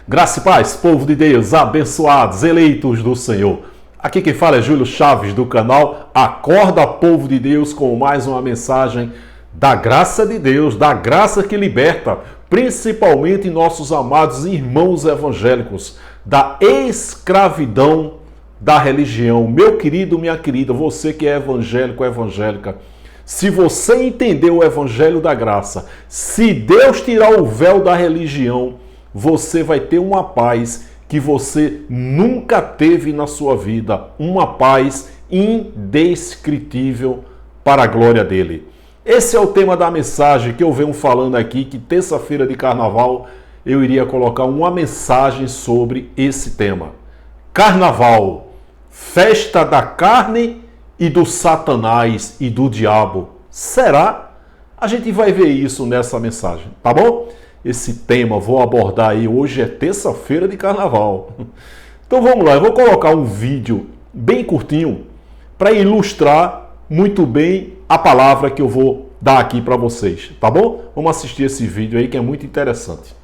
Graça e paz, povo de Deus, abençoados, eleitos do Senhor. Aqui quem fala é Júlio Chaves do canal Acorda, povo de Deus, com mais uma mensagem da graça de Deus, da graça que liberta, principalmente nossos amados irmãos evangélicos, da escravidão da religião. Meu querido, minha querida, você que é evangélico, evangélica, se você entender o evangelho da graça, se Deus tirar o véu da religião, você vai ter uma paz que você nunca teve na sua vida, uma paz indescritível para a glória dele. Esse é o tema da mensagem que eu venho falando aqui, que terça-feira de carnaval eu iria colocar uma mensagem sobre esse tema. Carnaval, festa da carne e do Satanás e do diabo. Será? A gente vai ver isso nessa mensagem, tá bom? Esse tema vou abordar aí, hoje é terça-feira de carnaval. Então vamos lá, eu vou colocar um vídeo bem curtinho para ilustrar muito bem a palavra que eu vou dar aqui para vocês, tá bom? Vamos assistir esse vídeo aí que é muito interessante.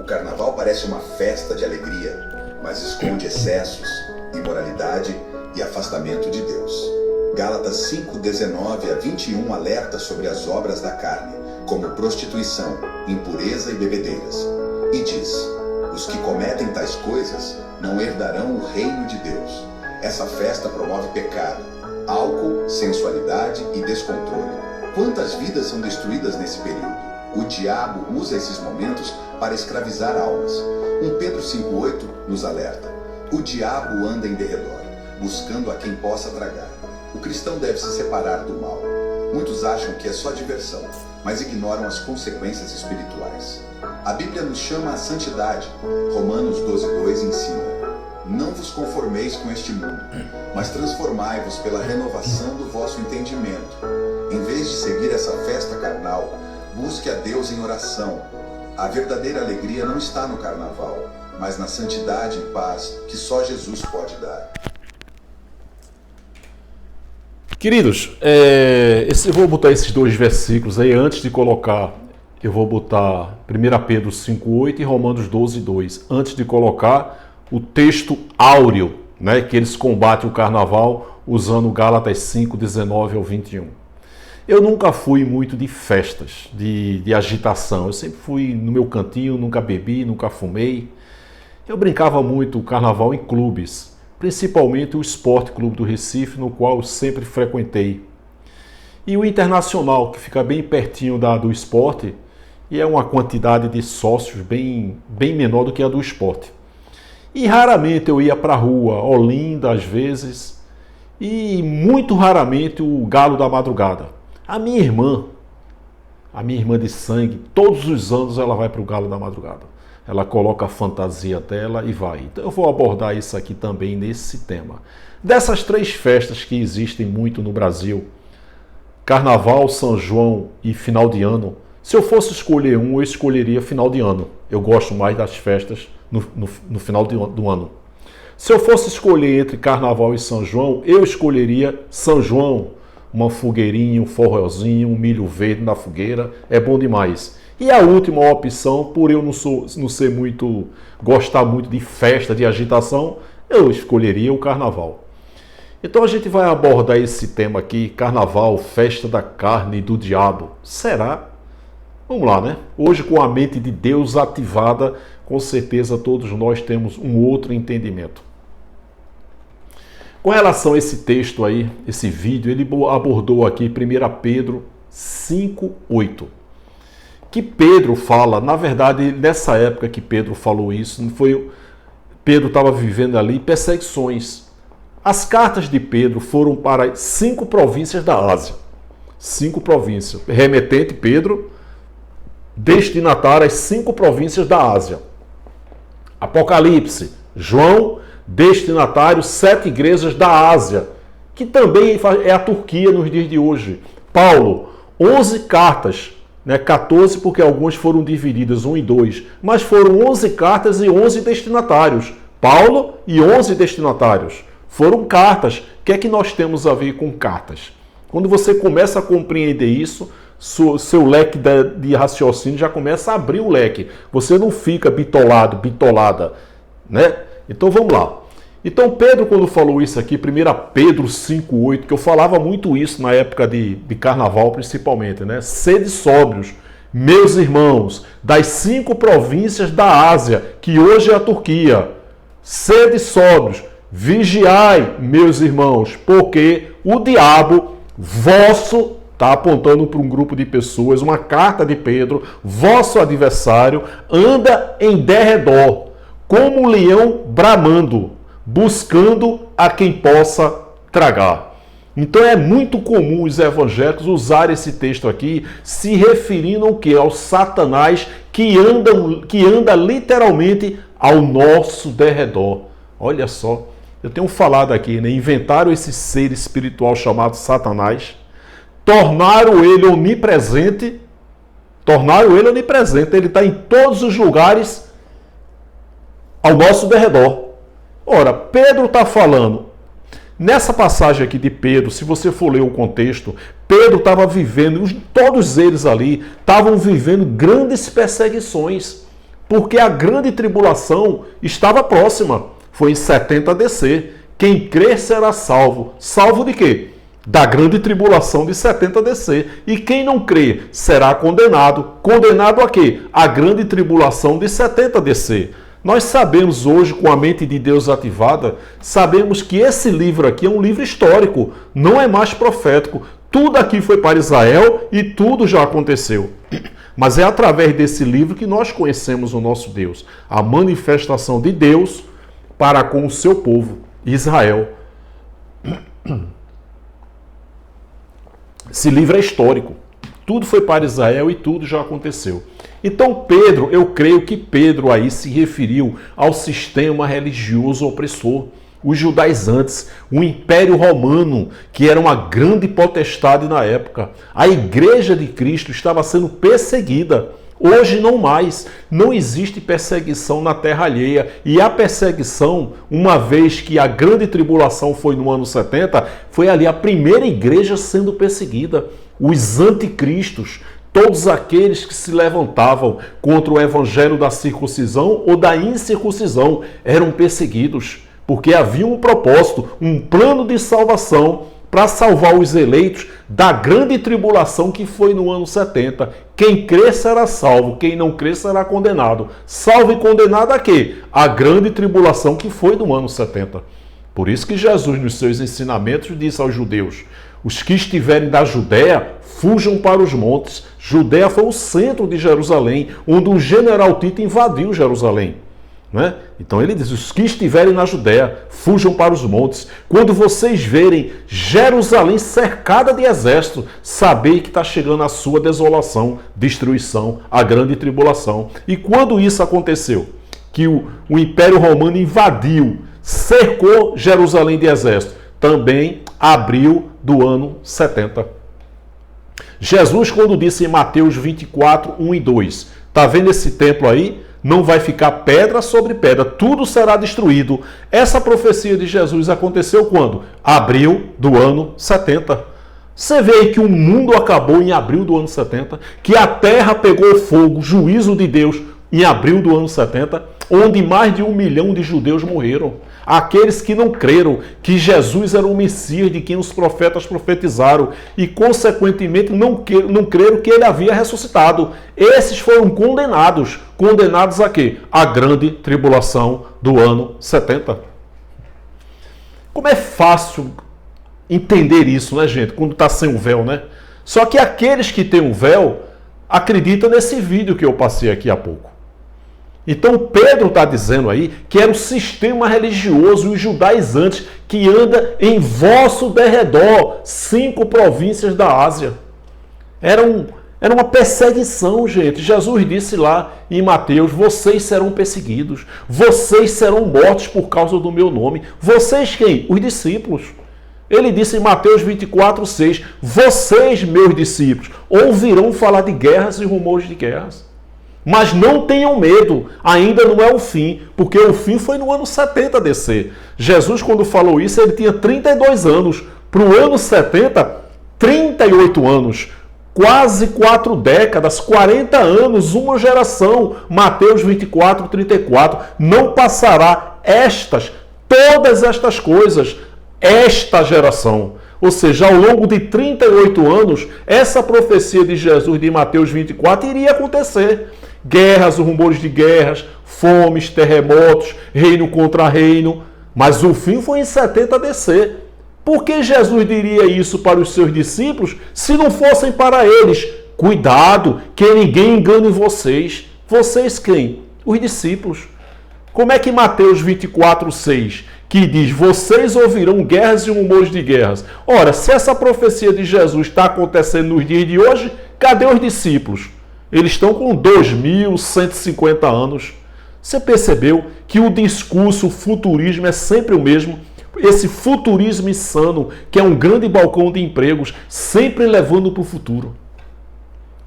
O carnaval parece uma festa de alegria, mas esconde excessos, imoralidade e afastamento de Deus. Gálatas 5:19-21 alerta sobre as obras da carne, como prostituição, impureza e bebedeiras. E diz: os que cometem tais coisas não herdarão o reino de Deus. Essa festa promove pecado, álcool, sensualidade e descontrole. Quantas vidas são destruídas nesse período? O diabo usa esses momentos para escravizar almas. 1 Pedro 5:8 nos alerta: o diabo anda em derredor, buscando a quem possa tragar. O cristão deve se separar do mal. Muitos acham que é só diversão, mas ignoram as consequências espirituais. A Bíblia nos chama à santidade. Romanos 12:2 ensina: não vos conformeis com este mundo, mas transformai-vos pela renovação do vosso entendimento. Em vez de seguir essa festa carnal, busque a Deus em oração. A verdadeira alegria não está no carnaval, mas na santidade e paz que só Jesus pode dar. Queridos, eu vou botar esses dois versículos aí antes de colocar. Eu vou botar 1 Pedro 5:8 e Romanos 12:2, antes de colocar o texto áureo, né, que eles combatem o carnaval usando Gálatas 5:19-21. Eu nunca fui muito de festas, de agitação. Eu sempre fui no meu cantinho, nunca bebi, nunca fumei. Eu brincava muito o carnaval em clubes, principalmente o Esporte Clube do Recife, no qual eu sempre frequentei. E o Internacional, que fica bem pertinho do esporte, e é uma quantidade de sócios bem menor do que a do esporte. E raramente eu ia para a rua, Olinda às vezes, e muito raramente o Galo da Madrugada. A minha irmã de sangue, todos os anos ela vai para o Galo da Madrugada. Ela coloca a fantasia dela e vai. Então eu vou abordar isso aqui também nesse tema. Dessas três festas que existem muito no Brasil, Carnaval, São João e final de ano, se eu fosse escolher um, eu escolheria final de ano. Eu gosto mais das festas no final do ano. Se eu fosse escolher entre Carnaval e São João, eu escolheria São João. Uma fogueirinha, um forrozinho, um milho verde na fogueira, é bom demais. E a última opção, por eu gostar muito de festa, de agitação, eu escolheria o carnaval. Então a gente vai abordar esse tema aqui, carnaval, festa da carne e do diabo. Será? Vamos lá, né? Hoje, com a mente de Deus ativada, com certeza todos nós temos um outro entendimento. Com relação a esse texto aí, esse vídeo, ele abordou aqui 1 Pedro 5:8. Que Pedro fala, na verdade, nessa época que Pedro falou isso, Pedro estava vivendo ali perseguições. As cartas de Pedro foram para 5 províncias da Ásia. 5 províncias. Remetente Pedro, destinatário às 5 províncias da Ásia. Apocalipse, João, destinatário 7 igrejas da Ásia, que também é a Turquia nos dias de hoje. Paulo, 11 cartas, 14 porque algumas foram divididas 1 e 2, mas foram 11 cartas e 11 destinatários. Paulo e 11 destinatários. Foram cartas. O que é que nós temos a ver com cartas? Quando você começa a compreender isso, seu leque de raciocínio já começa a abrir o leque. Você não fica bitolado, bitolada, né? Então vamos lá. Então Pedro, quando falou isso aqui, 1 Pedro 5,8, que eu falava muito isso na época de carnaval principalmente, né? Sede sóbrios, meus irmãos, das 5 províncias da Ásia, que hoje é a Turquia. Sede sóbrios, vigiai, meus irmãos, porque o diabo vosso, está apontando para um grupo de pessoas, uma carta de Pedro, vosso adversário, anda em derredor, como um leão bramando, buscando a quem possa tragar. Então é muito comum os evangélicos usarem esse texto aqui, se referindo ao quê? Ao Satanás que anda literalmente ao nosso derredor. Olha só, eu tenho falado aqui, né? Inventaram esse ser espiritual chamado Satanás, tornaram ele onipresente, ele está em todos os lugares ao nosso derredor. Ora, Pedro está falando, nessa passagem aqui de Pedro, se você for ler o contexto, Pedro estava vivendo, todos eles ali estavam vivendo grandes perseguições, porque a grande tribulação estava próxima, foi em 70 DC. Quem crer será salvo. Salvo de quê? Da grande tribulação de 70 DC. E quem não crer será condenado. Condenado a quê? A grande tribulação de 70 DC. Nós sabemos hoje, com a mente de Deus ativada, sabemos que esse livro aqui é um livro histórico, não é mais profético. Tudo aqui foi para Israel e tudo já aconteceu. Mas é através desse livro que nós conhecemos o nosso Deus, a manifestação de Deus para com o seu povo, Israel. Esse livro é histórico. Tudo foi para Israel e tudo já aconteceu. Então Pedro, eu creio que Pedro aí se referiu ao sistema religioso opressor, os judaizantes, o Império Romano, que era uma grande potestade na época. A Igreja de Cristo estava sendo perseguida. Hoje não mais, não existe perseguição na terra alheia. E a perseguição, uma vez que a grande tribulação foi no ano 70, foi ali a primeira igreja sendo perseguida. Os anticristos, todos aqueles que se levantavam contra o evangelho da circuncisão ou da incircuncisão, eram perseguidos, porque havia um propósito, um plano de salvação para salvar os eleitos da grande tribulação que foi no ano 70. Quem crer será salvo, quem não crer será condenado. Salvo e condenado a quê? A grande tribulação que foi no ano 70. Por isso que Jesus, nos seus ensinamentos, disse aos judeus: os que estiverem da Judéia, fujam para os montes. Judéia foi o centro de Jerusalém, onde o general Tito invadiu Jerusalém. Né? Então ele diz, os que estiverem na Judéia, fujam para os montes. Quando vocês verem Jerusalém cercada de exército, sabei que está chegando a sua desolação, destruição, a grande tribulação. E quando isso aconteceu, que o Império Romano invadiu, cercou Jerusalém de exército, também abril do ano 70. Jesus, quando disse em Mateus 24, 1 e 2, está vendo esse templo aí? Não vai ficar pedra sobre pedra, tudo será destruído. Essa profecia de Jesus aconteceu quando? Abril do ano 70. Você vê aí que o mundo acabou em abril do ano 70, que a terra pegou fogo, juízo de Deus, em abril do ano 70, onde mais de 1 milhão de judeus morreram. Aqueles que não creram que Jesus era o Messias de quem os profetas profetizaram e, consequentemente, não creram que ele havia ressuscitado. Esses foram condenados. Condenados a quê? A grande tribulação do ano 70. Como é fácil entender isso, né, gente? Quando está sem o véu, né? Só que aqueles que têm o véu acreditam nesse vídeo que eu passei aqui há pouco. Então Pedro está dizendo aí que era o sistema religioso e os judaizantes que anda em vosso derredor, 5 províncias da Ásia. Era uma perseguição, gente. Jesus disse lá em Mateus, vocês serão perseguidos, vocês serão mortos por causa do meu nome. Vocês quem? Os discípulos. Ele disse em Mateus 24, 6, vocês, meus discípulos, ouvirão falar de guerras e rumores de guerras. Mas não tenham medo, ainda não é o fim, porque o fim foi no ano 70 DC. Jesus, quando falou isso, ele tinha 32 anos. Para o ano 70, 38 anos, quase 4 décadas, 40 anos, uma geração. Mateus 24, 34. Não passará todas estas coisas, esta geração. Ou seja, ao longo de 38 anos, essa profecia de Jesus de Mateus 24 iria acontecer. Guerras, rumores de guerras, fomes, terremotos, reino contra reino. Mas o fim foi em 70 DC. Por que Jesus diria isso para os seus discípulos se não fossem para eles? Cuidado, que ninguém engane vocês. Vocês quem? Os discípulos. Como é que Mateus 24, 6, que diz, vocês ouvirão guerras e rumores de guerras. Ora, se essa profecia de Jesus está acontecendo nos dias de hoje, cadê os discípulos? Eles estão com 2.150 anos. Você percebeu que o discurso, o futurismo é sempre o mesmo? Esse futurismo insano, que é um grande balcão de empregos, sempre levando para o futuro.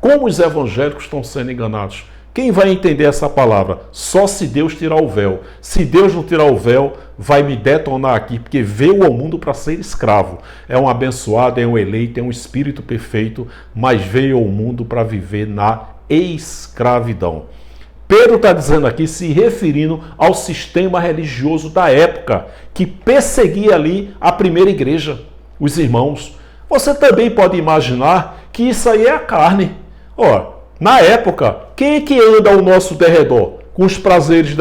Como os evangélicos estão sendo enganados? Quem vai entender essa palavra? Só se Deus tirar o véu. Se Deus não tirar o véu, vai me detonar aqui, porque veio ao mundo para ser escravo. É um abençoado, é um eleito, é um espírito perfeito, mas veio ao mundo para viver na escravidão. Pedro está dizendo aqui, se referindo ao sistema religioso da época, que perseguia ali a primeira igreja, os irmãos. Você também pode imaginar que isso aí é a carne. Ó, na época, quem é que anda ao nosso derredor com os prazeres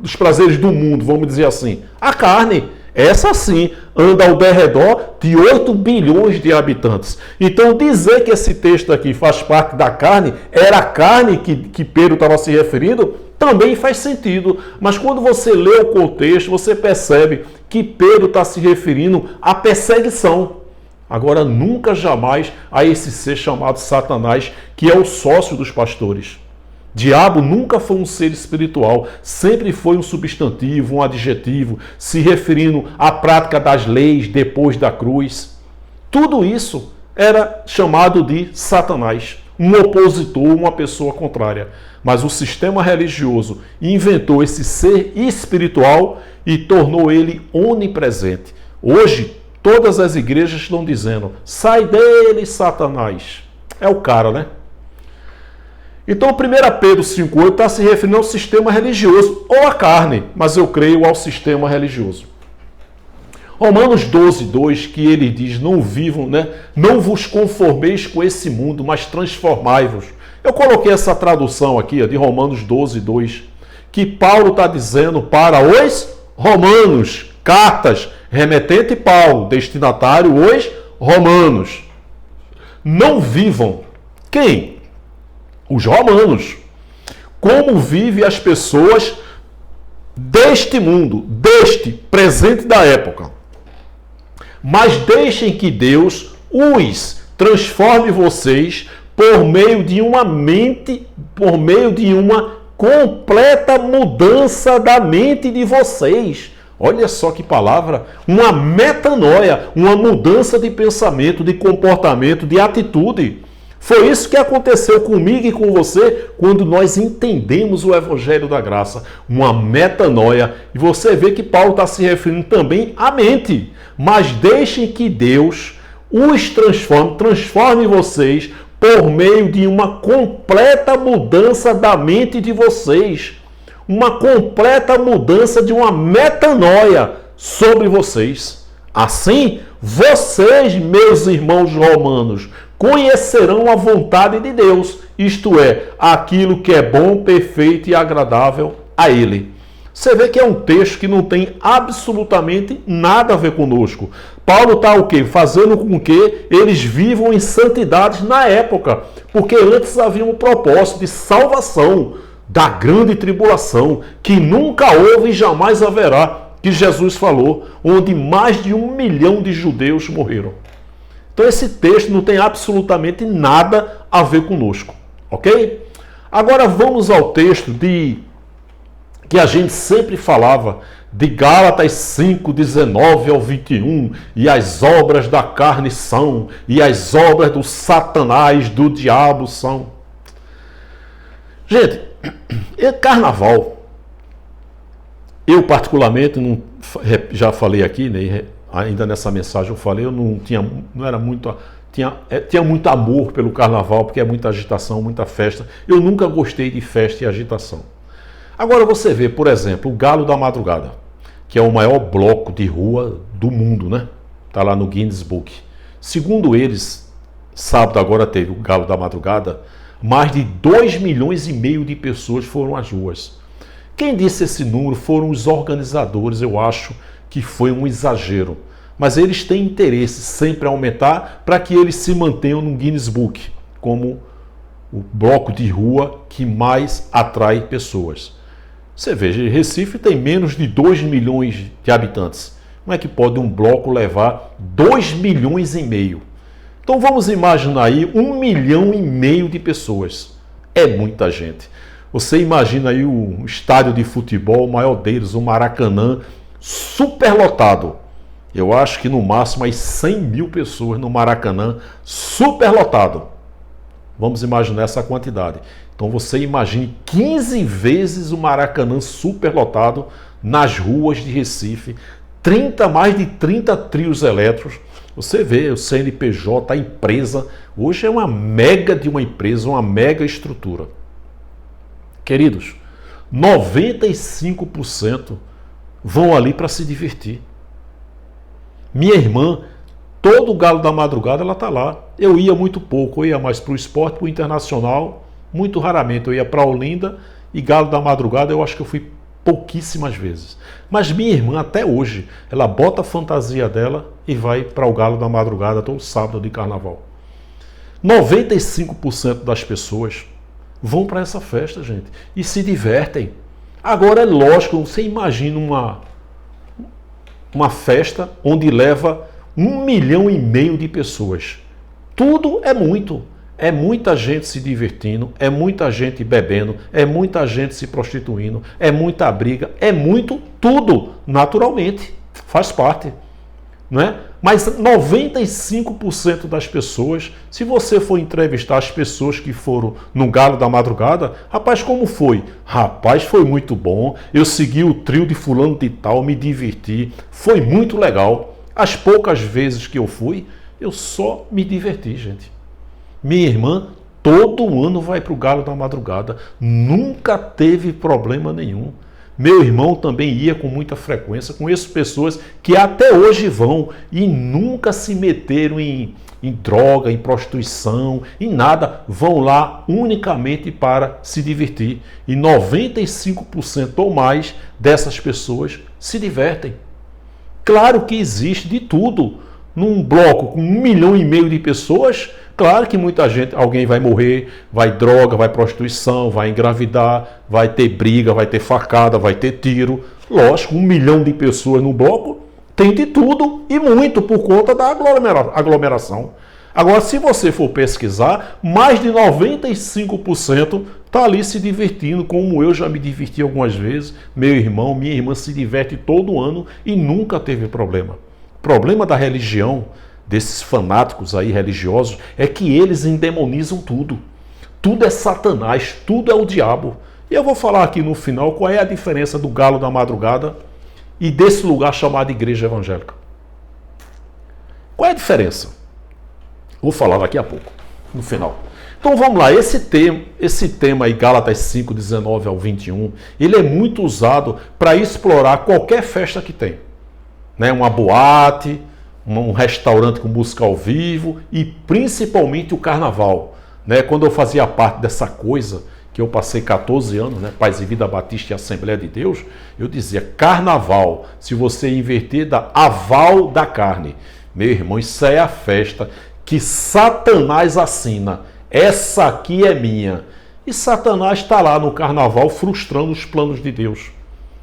os prazeres do mundo, vamos dizer assim? A carne. Essa sim anda ao derredor de 8 bilhões de habitantes. Então dizer que esse texto aqui faz parte da carne, era a carne que Pedro estava se referindo, também faz sentido. Mas quando você lê o contexto, você percebe que Pedro está se referindo à perseguição. Agora, nunca jamais a esse ser chamado Satanás, que é o sócio dos pastores. Diabo nunca foi um ser espiritual, sempre foi um substantivo, um adjetivo, se referindo à prática das leis depois da cruz. Tudo isso era chamado de Satanás, um opositor, uma pessoa contrária. Mas o sistema religioso inventou esse ser espiritual e tornou ele onipresente. Hoje, todas as igrejas estão dizendo, sai dele, Satanás. É o cara, né? Então, 1 Pedro 5,8 está se referindo ao sistema religioso, ou à carne, mas eu creio ao sistema religioso. Romanos 12,2, que ele diz, não vivam, não vos conformeis com esse mundo, mas transformai-vos. Eu coloquei essa tradução aqui, de Romanos 12,2, que Paulo está dizendo para os romanos, cartas, remetente Paulo, destinatário os romanos. Não vivam. Quem? Os romanos. Como vivem as pessoas deste mundo, deste presente da época. Mas deixem que Deus os transforme vocês por meio de uma mente, por meio de uma completa mudança da mente de vocês. Olha só que palavra, uma metanoia, uma mudança de pensamento, de comportamento, de atitude. Foi isso que aconteceu comigo e com você quando nós entendemos o Evangelho da Graça. Uma metanoia. E você vê que Paulo está se referindo também à mente. Mas deixem que Deus os transforme vocês por meio de uma completa mudança da mente de vocês. Uma completa mudança de uma metanoia sobre vocês. Assim, vocês, meus irmãos romanos, conhecerão a vontade de Deus, isto é, aquilo que é bom, perfeito e agradável a Ele. Você vê que é um texto que não tem absolutamente nada a ver conosco. Paulo está o quê? Fazendo com que eles vivam em santidade na época, porque antes havia um propósito de salvação da grande tribulação, que nunca houve e jamais haverá, que Jesus falou, onde mais de 1 milhão de judeus morreram. Então esse texto não tem absolutamente nada a ver conosco, ok? Agora vamos ao texto que a gente sempre falava, de Gálatas 5, 19 ao 21, e as obras da carne são, e as obras do Satanás, do diabo são. Gente, carnaval, eu particularmente, já falei aqui, né, ainda nessa mensagem eu falei, eu não era muito... Tinha muito amor pelo carnaval, porque é muita agitação, muita festa. Eu nunca gostei de festa e agitação. Agora você vê, por exemplo, o Galo da Madrugada, que é o maior bloco de rua do mundo, né? Está lá no Guinness Book. Segundo eles, sábado agora teve o Galo da Madrugada, mais de 2,5 milhões de pessoas foram às ruas. Quem disse esse número foram os organizadores, eu acho que foi um exagero. Mas eles têm interesse sempre em aumentar para que eles se mantenham no Guinness Book como o bloco de rua que mais atrai pessoas. Você veja, Recife tem menos de 2 milhões de habitantes. Como é que pode um bloco levar 2,5 milhões? Então vamos imaginar aí 1,5 milhão de pessoas. É muita gente. Você imagina aí o estádio de futebol, o maior deles, o Maracanã, superlotado. Eu acho que no máximo aí 100 mil pessoas no Maracanã, superlotado. Vamos imaginar essa quantidade. Então você imagine 15 vezes o Maracanã superlotado nas ruas de Recife, mais de 30 trios elétricos. Você vê o CNPJ, a empresa, hoje é uma mega de uma empresa, uma mega estrutura. Queridos, 95% vão ali para se divertir. Minha irmã, todo o Galo da Madrugada, ela está lá. Eu ia muito pouco, eu ia mais para o esporte, para o internacional, muito raramente. Eu ia para Olinda e Galo da Madrugada eu acho que eu fui pouquíssimas vezes. Mas minha irmã, até hoje, ela bota a fantasia dela e vai para o Galo da Madrugada todo sábado de carnaval. 95% das pessoas vão para essa festa, gente, e se divertem. Agora é lógico, você imagina uma festa onde leva 1,5 milhão de pessoas. Tudo é muito. É muita gente se divertindo, é muita gente bebendo, é muita gente se prostituindo, é muita briga, é muito tudo, naturalmente, faz parte, não é? Mas 95% das pessoas, se você for entrevistar as pessoas que foram no Galo da Madrugada, rapaz, como foi? Rapaz, foi muito bom, eu segui o trio de fulano de tal, me diverti, foi muito legal. As poucas vezes que eu fui, eu só me diverti, gente. Minha irmã, todo ano vai para o Galo da Madrugada, nunca teve problema nenhum. Meu irmão também ia com muita frequência, conheço pessoas que até hoje vão e nunca se meteram em droga, em prostituição, em nada. Vão lá unicamente para se divertir. E 95% ou mais dessas pessoas se divertem. Claro que existe de tudo. Num bloco com 1,5 milhão de pessoas, claro que muita gente, alguém vai morrer, vai droga, vai prostituição, vai engravidar, vai ter briga, vai ter facada, vai ter tiro. Lógico, 1 milhão de pessoas no bloco tem de tudo e muito por conta da aglomeração. Agora, se você for pesquisar, mais de 95% está ali se divertindo, como eu já me diverti algumas vezes. Meu irmão, minha irmã se diverte todo ano e nunca teve problema. O problema da religião, desses fanáticos aí religiosos, é que eles endemonizam tudo. Tudo é Satanás, tudo é o diabo. E eu vou falar aqui no final qual é a diferença do Galo da Madrugada e desse lugar chamado Igreja Evangélica. Qual é a diferença? Vou falar daqui a pouco, no final. Então vamos lá, esse tema aí, Gálatas 5, 19 ao 21, ele é muito usado para explorar qualquer festa que tem. Né? Uma boate, um restaurante com música ao vivo e principalmente o carnaval. Né? Quando eu fazia parte dessa coisa, que eu passei 14 anos, né? Paz e Vida Batista e Assembleia de Deus, eu dizia carnaval, se você inverter, dá aval da carne. Meu irmão, isso é a festa que Satanás assina. Essa aqui é minha. E Satanás está lá no carnaval frustrando os planos de Deus.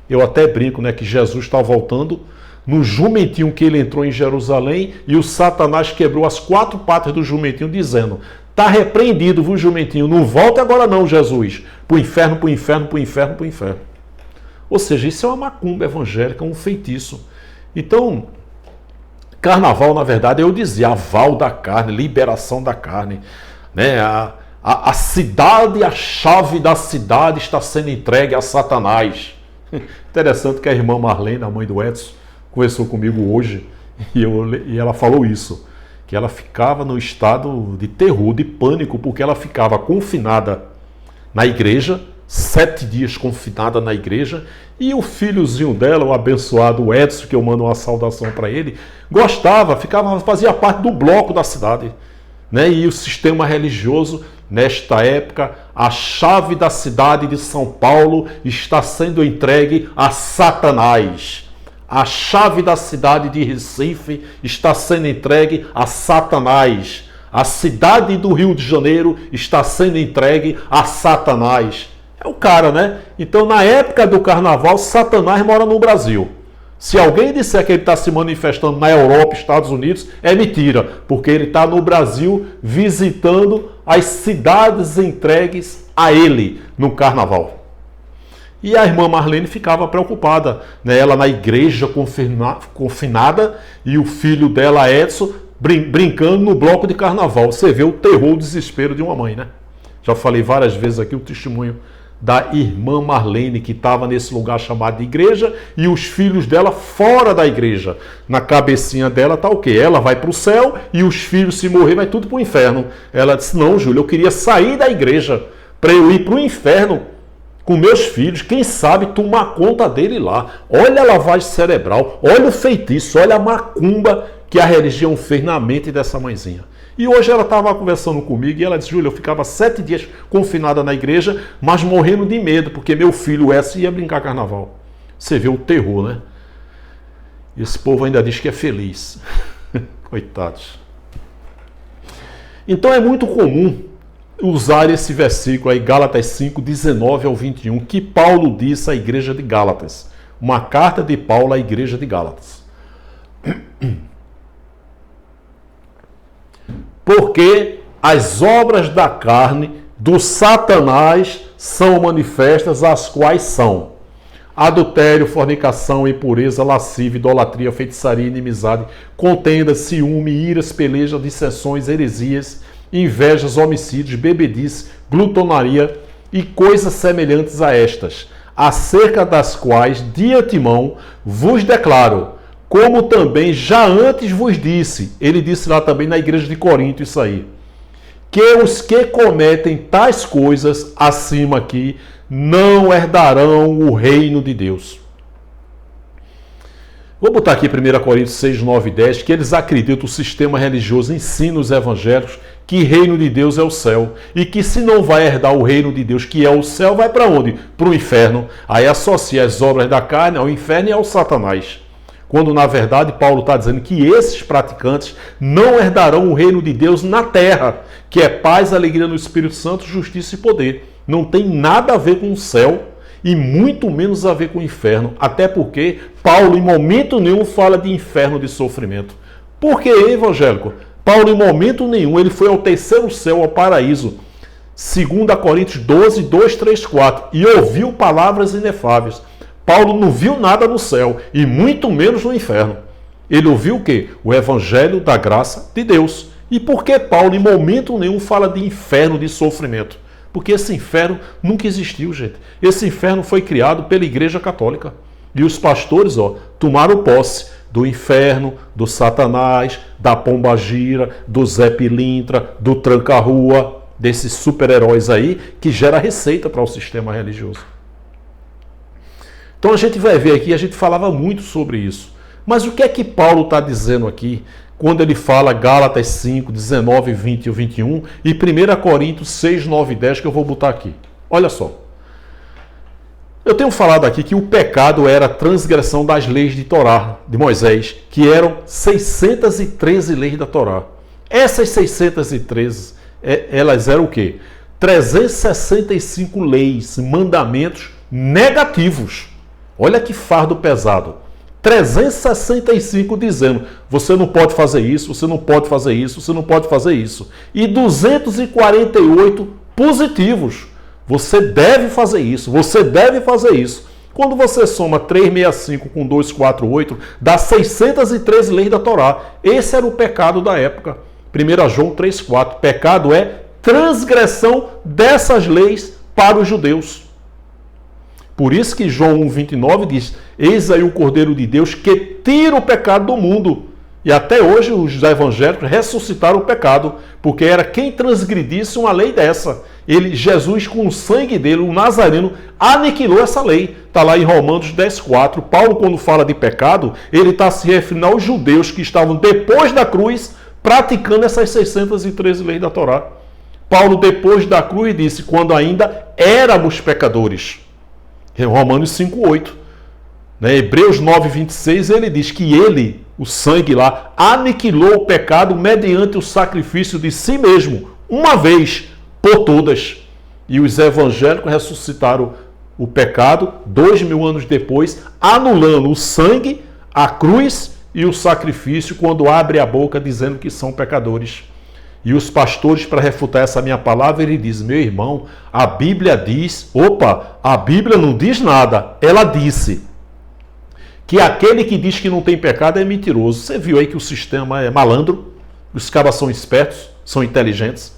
Eu até brinco, né, que Jesus está voltando no jumentinho que ele entrou em Jerusalém e o Satanás quebrou as 4 patas do jumentinho dizendo: está repreendido, viu, jumentinho? Não volte agora não, Jesus. Para o inferno, para o inferno, para o inferno, para o inferno. Ou seja, isso é uma macumba evangélica, um feitiço. Então, carnaval, na verdade, eu dizia aval da carne, liberação da carne. Né? A cidade, a chave da cidade está sendo entregue a Satanás. Interessante que a irmã Marlene, a mãe do Edson, conversou comigo hoje E ela falou isso, que ela ficava no estado de terror, de pânico, porque ela ficava confinada na igreja, 7 dias confinada na igreja, e o filhozinho dela, o abençoado Edson, que eu mando uma saudação para ele, gostava, fazia parte do bloco da cidade, né? E o sistema religioso, nesta época, a chave da cidade de São Paulo está sendo entregue a Satanás. A chave da cidade de Recife está sendo entregue a Satanás. A cidade do Rio de Janeiro está sendo entregue a Satanás. É o cara, né? Então, na época do carnaval, Satanás mora no Brasil. Se alguém disser que ele está se manifestando na Europa, Estados Unidos, é mentira, porque ele está no Brasil visitando as cidades entregues a ele no carnaval. E a irmã Marlene ficava preocupada, né? Ela na igreja confinada e o filho dela, Edson, brincando no bloco de carnaval. Você vê o terror, o desespero de uma mãe, né? Já falei várias vezes aqui o testemunho da irmã Marlene, que estava nesse lugar chamado de igreja, e os filhos dela fora da igreja. Na cabecinha dela está o quê? Ela vai para o céu e os filhos, se morrer, vai tudo para o inferno. Ela disse, não, Júlia, eu queria sair da igreja para eu ir para o inferno com meus filhos, quem sabe tomar conta dele lá. Olha a lavagem cerebral, olha o feitiço, olha a macumba que a religião fez na mente dessa mãezinha. E hoje ela estava conversando comigo e ela disse, Júlia, eu ficava 7 dias confinada na igreja, mas morrendo de medo, porque meu filho essa ia brincar carnaval. Você vê o terror, né? Esse povo ainda diz que é feliz. Coitados. Então é muito comum usar esse versículo aí, Gálatas 5, 19 ao 21, que Paulo disse à igreja de Gálatas. Uma carta de Paulo à igreja de Gálatas. Porque as obras da carne do Satanás são manifestas, as quais são adultério, fornicação, impureza, lascívia, idolatria, feitiçaria, inimizade, contenda, ciúme, iras, pelejas, dissensões, heresias, invejas, homicídios, bebedice, glutonaria e coisas semelhantes a estas, acerca das quais de antemão vos declaro, como também já antes vos disse, ele disse lá também na igreja de Corinto isso aí, que os que cometem tais coisas acima aqui não herdarão o reino de Deus. Vou botar aqui 1 Coríntios 6, 9 e 10, que eles acreditam, o sistema religioso ensina os evangélicos que reino de Deus é o céu, e que se não vai herdar o reino de Deus, que é o céu, vai para onde? Para o inferno. Aí associa as obras da carne ao inferno e ao Satanás. Quando, na verdade, Paulo está dizendo que esses praticantes não herdarão o reino de Deus na terra, que é paz, alegria no Espírito Santo, justiça e poder. Não tem nada a ver com o céu e muito menos a ver com o inferno, até porque Paulo em momento nenhum fala de inferno, de sofrimento. Por que, evangélico? Paulo em momento nenhum, ele foi ao terceiro céu, ao paraíso, 2 Coríntios 12, 2, 3, 4, e ouviu palavras inefáveis. Paulo não viu nada no céu e muito menos no inferno. Ele ouviu o quê? O evangelho da graça de Deus. E por que Paulo em momento nenhum fala de inferno, de sofrimento? Porque esse inferno nunca existiu, gente. Esse inferno foi criado pela Igreja Católica. E os pastores, tomaram posse do inferno, do Satanás, da Pombagira, do Zé Pilintra, do Tranca-Rua, desses super-heróis aí, que gera receita para o sistema religioso. Então a gente vai ver aqui, a gente falava muito sobre isso. Mas o que é que Paulo está dizendo aqui, quando ele fala Gálatas 5, 19, 20 e 21 e 1 Coríntios 6, 9 e 10, que eu vou botar aqui. Olha só. Eu tenho falado aqui que o pecado era a transgressão das leis de Torá, de Moisés, que eram 613 leis da Torá. Essas 613, elas eram o quê? 365 leis, mandamentos negativos. Olha que fardo pesado. 365 dizendo, você não pode fazer isso, você não pode fazer isso, você não pode fazer isso. E 248 positivos. Você deve fazer isso, você deve fazer isso. Quando você soma 365 com 248, dá 613 leis da Torá. Esse era o pecado da época. 1 João 3,4. Pecado é transgressão dessas leis para os judeus. Por isso que João 1,29 diz, eis aí o Cordeiro de Deus que tira o pecado do mundo. E até hoje os evangélicos ressuscitaram o pecado, porque era quem transgredisse uma lei dessa. Jesus, com o sangue dele, o Nazareno, aniquilou essa lei. Está lá em Romanos 10,4. Paulo, quando fala de pecado, ele está se referindo aos judeus que estavam depois da cruz praticando essas 613 leis da Torá. Paulo, depois da cruz, disse, quando ainda éramos pecadores. Romanos 5,8. Hebreus 9,26, ele diz que ele, o sangue lá, aniquilou o pecado mediante o sacrifício de si mesmo, uma vez por todas. E os evangélicos ressuscitaram o pecado 2000 anos depois, anulando o sangue, a cruz e o sacrifício quando abre a boca dizendo que são pecadores. E os pastores, para refutar essa minha palavra, ele diz, meu irmão, a Bíblia diz, a Bíblia não diz nada, ela disse que aquele que diz que não tem pecado é mentiroso. Você viu aí que o sistema é malandro, os caras são espertos, são inteligentes.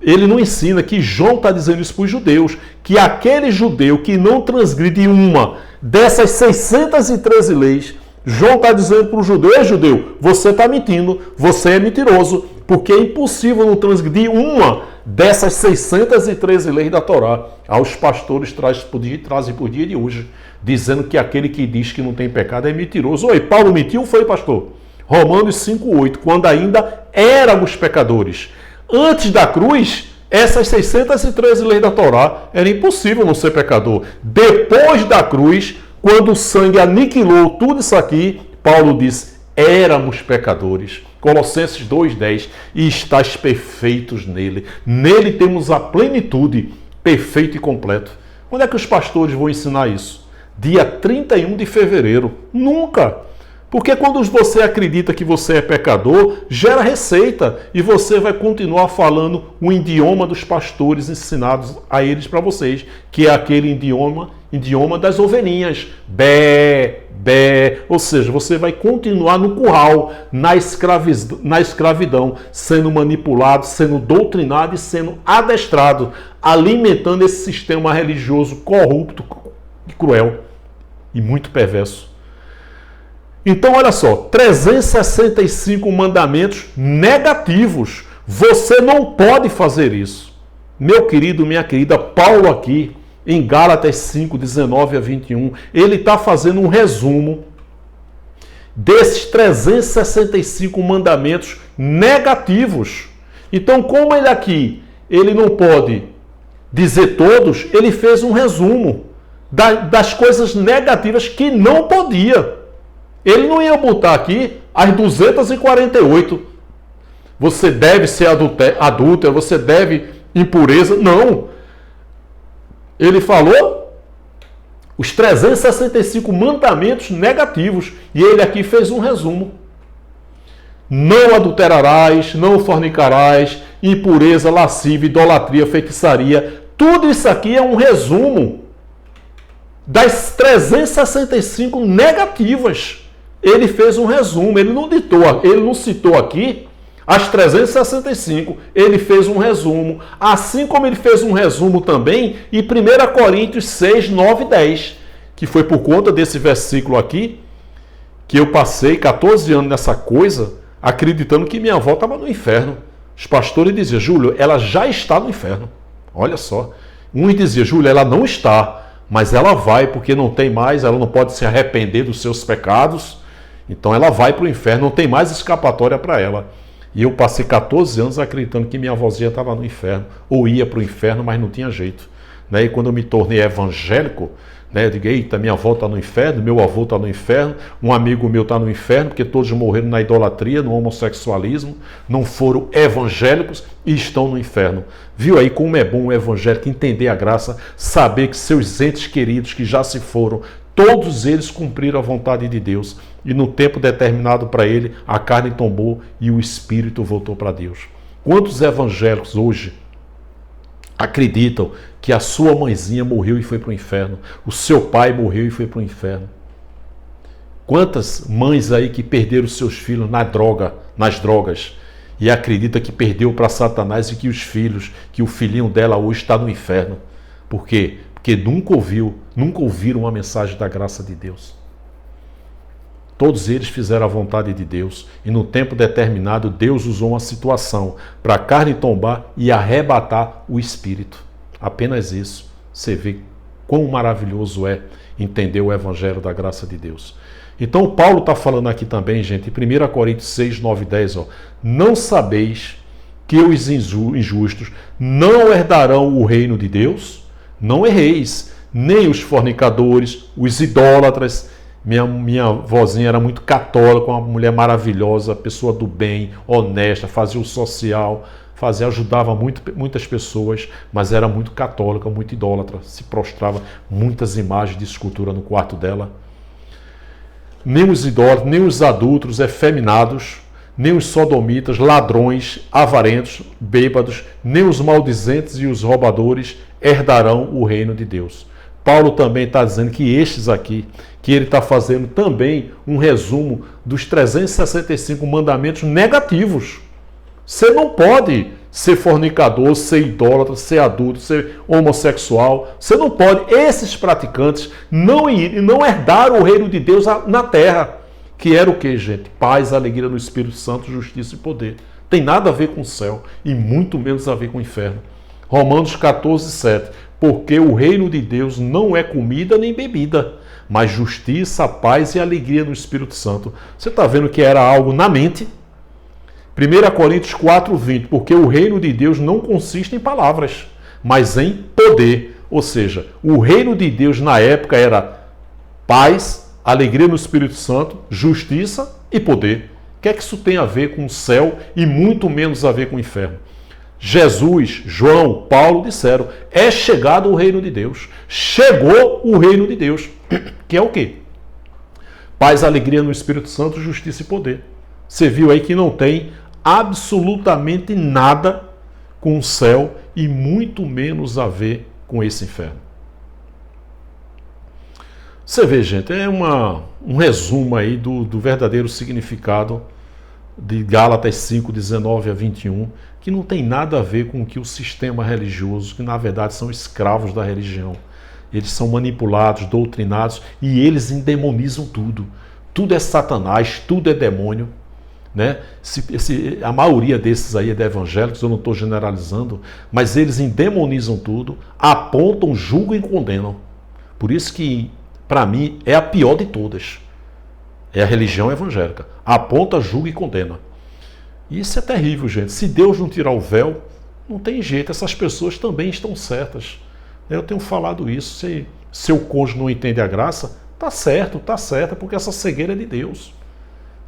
Ele não ensina que João está dizendo isso para os judeus, que aquele judeu que não transgride uma dessas 613 leis, João está dizendo para o judeu, ei judeu, você está mentindo, você é mentiroso, porque é impossível não transgredir uma dessas 613 leis da Torá. Aos pastores trazem por dia de hoje, dizendo que aquele que diz que não tem pecado é mentiroso. Oi, Paulo mentiu, foi pastor? Romanos 5,8, quando ainda éramos pecadores. Antes da cruz, essas 613 leis da Torá, era impossível não ser pecador. Depois da cruz, quando o sangue aniquilou tudo isso aqui, Paulo diz, éramos pecadores. Colossenses 2,10, e estáis perfeitos nele. Nele temos a plenitude, perfeito e completo. Quando é que os pastores vão ensinar isso? Dia 31 de fevereiro. Nunca! Porque quando você acredita que você é pecador, gera receita e você vai continuar falando o idioma dos pastores ensinados a eles para vocês, que é aquele idioma das ovelhinhas. Bé, bé. Ou seja, você vai continuar no curral, na escravidão, sendo manipulado, sendo doutrinado e sendo adestrado, alimentando esse sistema religioso corrupto e cruel e muito perverso. Então, olha só, 365 mandamentos negativos. Você não pode fazer isso. Meu querido, minha querida, Paulo aqui, em Gálatas 5, 19 a 21, ele está fazendo um resumo desses 365 mandamentos negativos. Então, como ele aqui, ele não pode dizer todos, ele fez um resumo das coisas negativas que não podia. Ele não ia botar aqui as 248. Você deve ser adúltera, você deve impureza. Não. Ele falou os 365 mandamentos negativos. E ele aqui fez um resumo. Não adulterarás, não fornicarás, impureza, lascívia, idolatria, feitiçaria. Tudo isso aqui é um resumo das 365 negativas. Ele fez um resumo, ele não citou aqui as 365, ele fez um resumo, assim como ele fez um resumo também em 1 Coríntios 6, 9 e 10, que foi por conta desse versículo aqui, que eu passei 14 anos nessa coisa, acreditando que minha avó estava no inferno. Os pastores diziam, Júlio, ela já está no inferno. Olha só. Uns diziam, Júlio, ela não está, mas ela vai, porque não tem mais, ela não pode se arrepender dos seus pecados. Então ela vai para o inferno, não tem mais escapatória para ela. E eu passei 14 anos acreditando que minha avózinha estava no inferno, ou ia para o inferno, mas não tinha jeito. E quando eu me tornei evangélico, eu digo, eita, minha avó está no inferno, meu avô está no inferno, um amigo meu está no inferno, porque todos morreram na idolatria, no homossexualismo, não foram evangélicos e estão no inferno. Viu aí como é bom o evangélico entender a graça, saber que seus entes queridos que já se foram, todos eles cumpriram a vontade de Deus. E no tempo determinado para ele, a carne tombou e o espírito voltou para Deus. Quantos evangélicos hoje acreditam que a sua mãezinha morreu e foi para o inferno? O seu pai morreu e foi para o inferno? Quantas mães aí que perderam seus filhos nas drogas e acredita que perdeu para Satanás e que os filhos, que o filhinho dela hoje está no inferno? Por quê? Porque nunca ouviram uma mensagem da graça de Deus. Todos eles fizeram a vontade de Deus e no tempo determinado Deus usou uma situação para a carne tombar e arrebatar o espírito. Apenas isso. Você vê quão maravilhoso é entender o evangelho da graça de Deus. Então Paulo está falando aqui também, gente, em 1 Coríntios 6, 9 e 10, ó, não sabeis que os injustos não herdarão o reino de Deus? Não erreis, nem os fornicadores, os idólatras. Minha vozinha era muito católica, uma mulher maravilhosa, pessoa do bem, honesta, fazia o social, ajudava muitas pessoas, mas era muito católica, muito idólatra, se prostrava muitas imagens de escultura no quarto dela. Nem os idólatras, nem os adúlteros, efeminados, nem os sodomitas, ladrões, avarentos, bêbados, nem os maldizentes e os roubadores herdarão o reino de Deus. Paulo também está dizendo que estes aqui, que ele está fazendo também um resumo dos 365 mandamentos negativos. Você não pode ser fornicador, ser idólatra, ser adulto, ser homossexual. Você não pode. Esses praticantes não herdaram o reino de Deus na terra. Que era o que, gente? Paz, alegria no Espírito Santo, justiça e poder. Tem nada a ver com o céu e muito menos a ver com o inferno. Romanos 14, 7. Porque o reino de Deus não é comida nem bebida, mas justiça, paz e alegria no Espírito Santo. Você está vendo que era algo na mente? 1 Coríntios 4, 20. Porque o reino de Deus não consiste em palavras, mas em poder. Ou seja, o reino de Deus na época era paz, alegria no Espírito Santo, justiça e poder. O que é que isso tem a ver com o céu e muito menos a ver com o inferno? Jesus, João, Paulo disseram, é chegado o reino de Deus. Chegou o reino de Deus. Que é o quê? Paz, alegria no Espírito Santo, justiça e poder. Você viu aí que não tem absolutamente nada com o céu e muito menos a ver com esse inferno. Você vê, gente, é um resumo aí do verdadeiro significado de Gálatas 5, 19 a 21, que não tem nada a ver com que o sistema religioso, que na verdade são escravos da religião. Eles são manipulados, doutrinados e eles endemonizam tudo. Tudo é Satanás, tudo é demônio. Né? A maioria desses aí é de evangélicos, eu não estou generalizando, mas eles endemonizam tudo, apontam, julgam e condenam. Por isso que, para mim, é a pior de todas. É a religião evangélica. Aponta, julga e condena. E isso é terrível, gente. Se Deus não tirar o véu, não tem jeito. Essas pessoas também estão certas. Eu tenho falado isso. Se seu cônjuge não entende a graça, tá certo, porque essa cegueira é de Deus.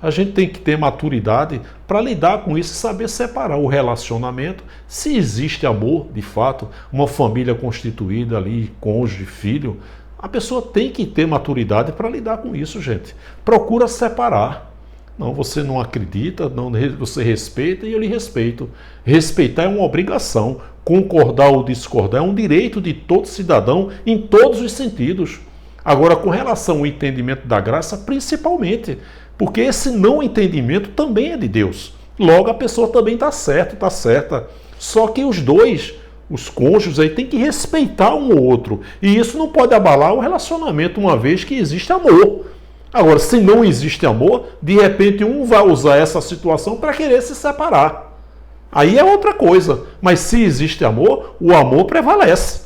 A gente tem que ter maturidade para lidar com isso e saber separar o relacionamento. Se existe amor, de fato, uma família constituída ali, cônjuge, filho, a pessoa tem que ter maturidade para lidar com isso, gente. Procura separar. Não, você não acredita, não, você respeita e eu lhe respeito. Respeitar é uma obrigação. Concordar ou discordar é um direito de todo cidadão em todos os sentidos. Agora, com relação ao entendimento da graça, principalmente, porque esse não entendimento também é de Deus. Logo, a pessoa também está certa. Só que os dois, os cônjuges aí, têm que respeitar um ao outro. E isso não pode abalar o relacionamento, uma vez que existe amor. Agora, se não existe amor, de repente um vai usar essa situação para querer se separar. Aí é outra coisa. Mas se existe amor, o amor prevalece.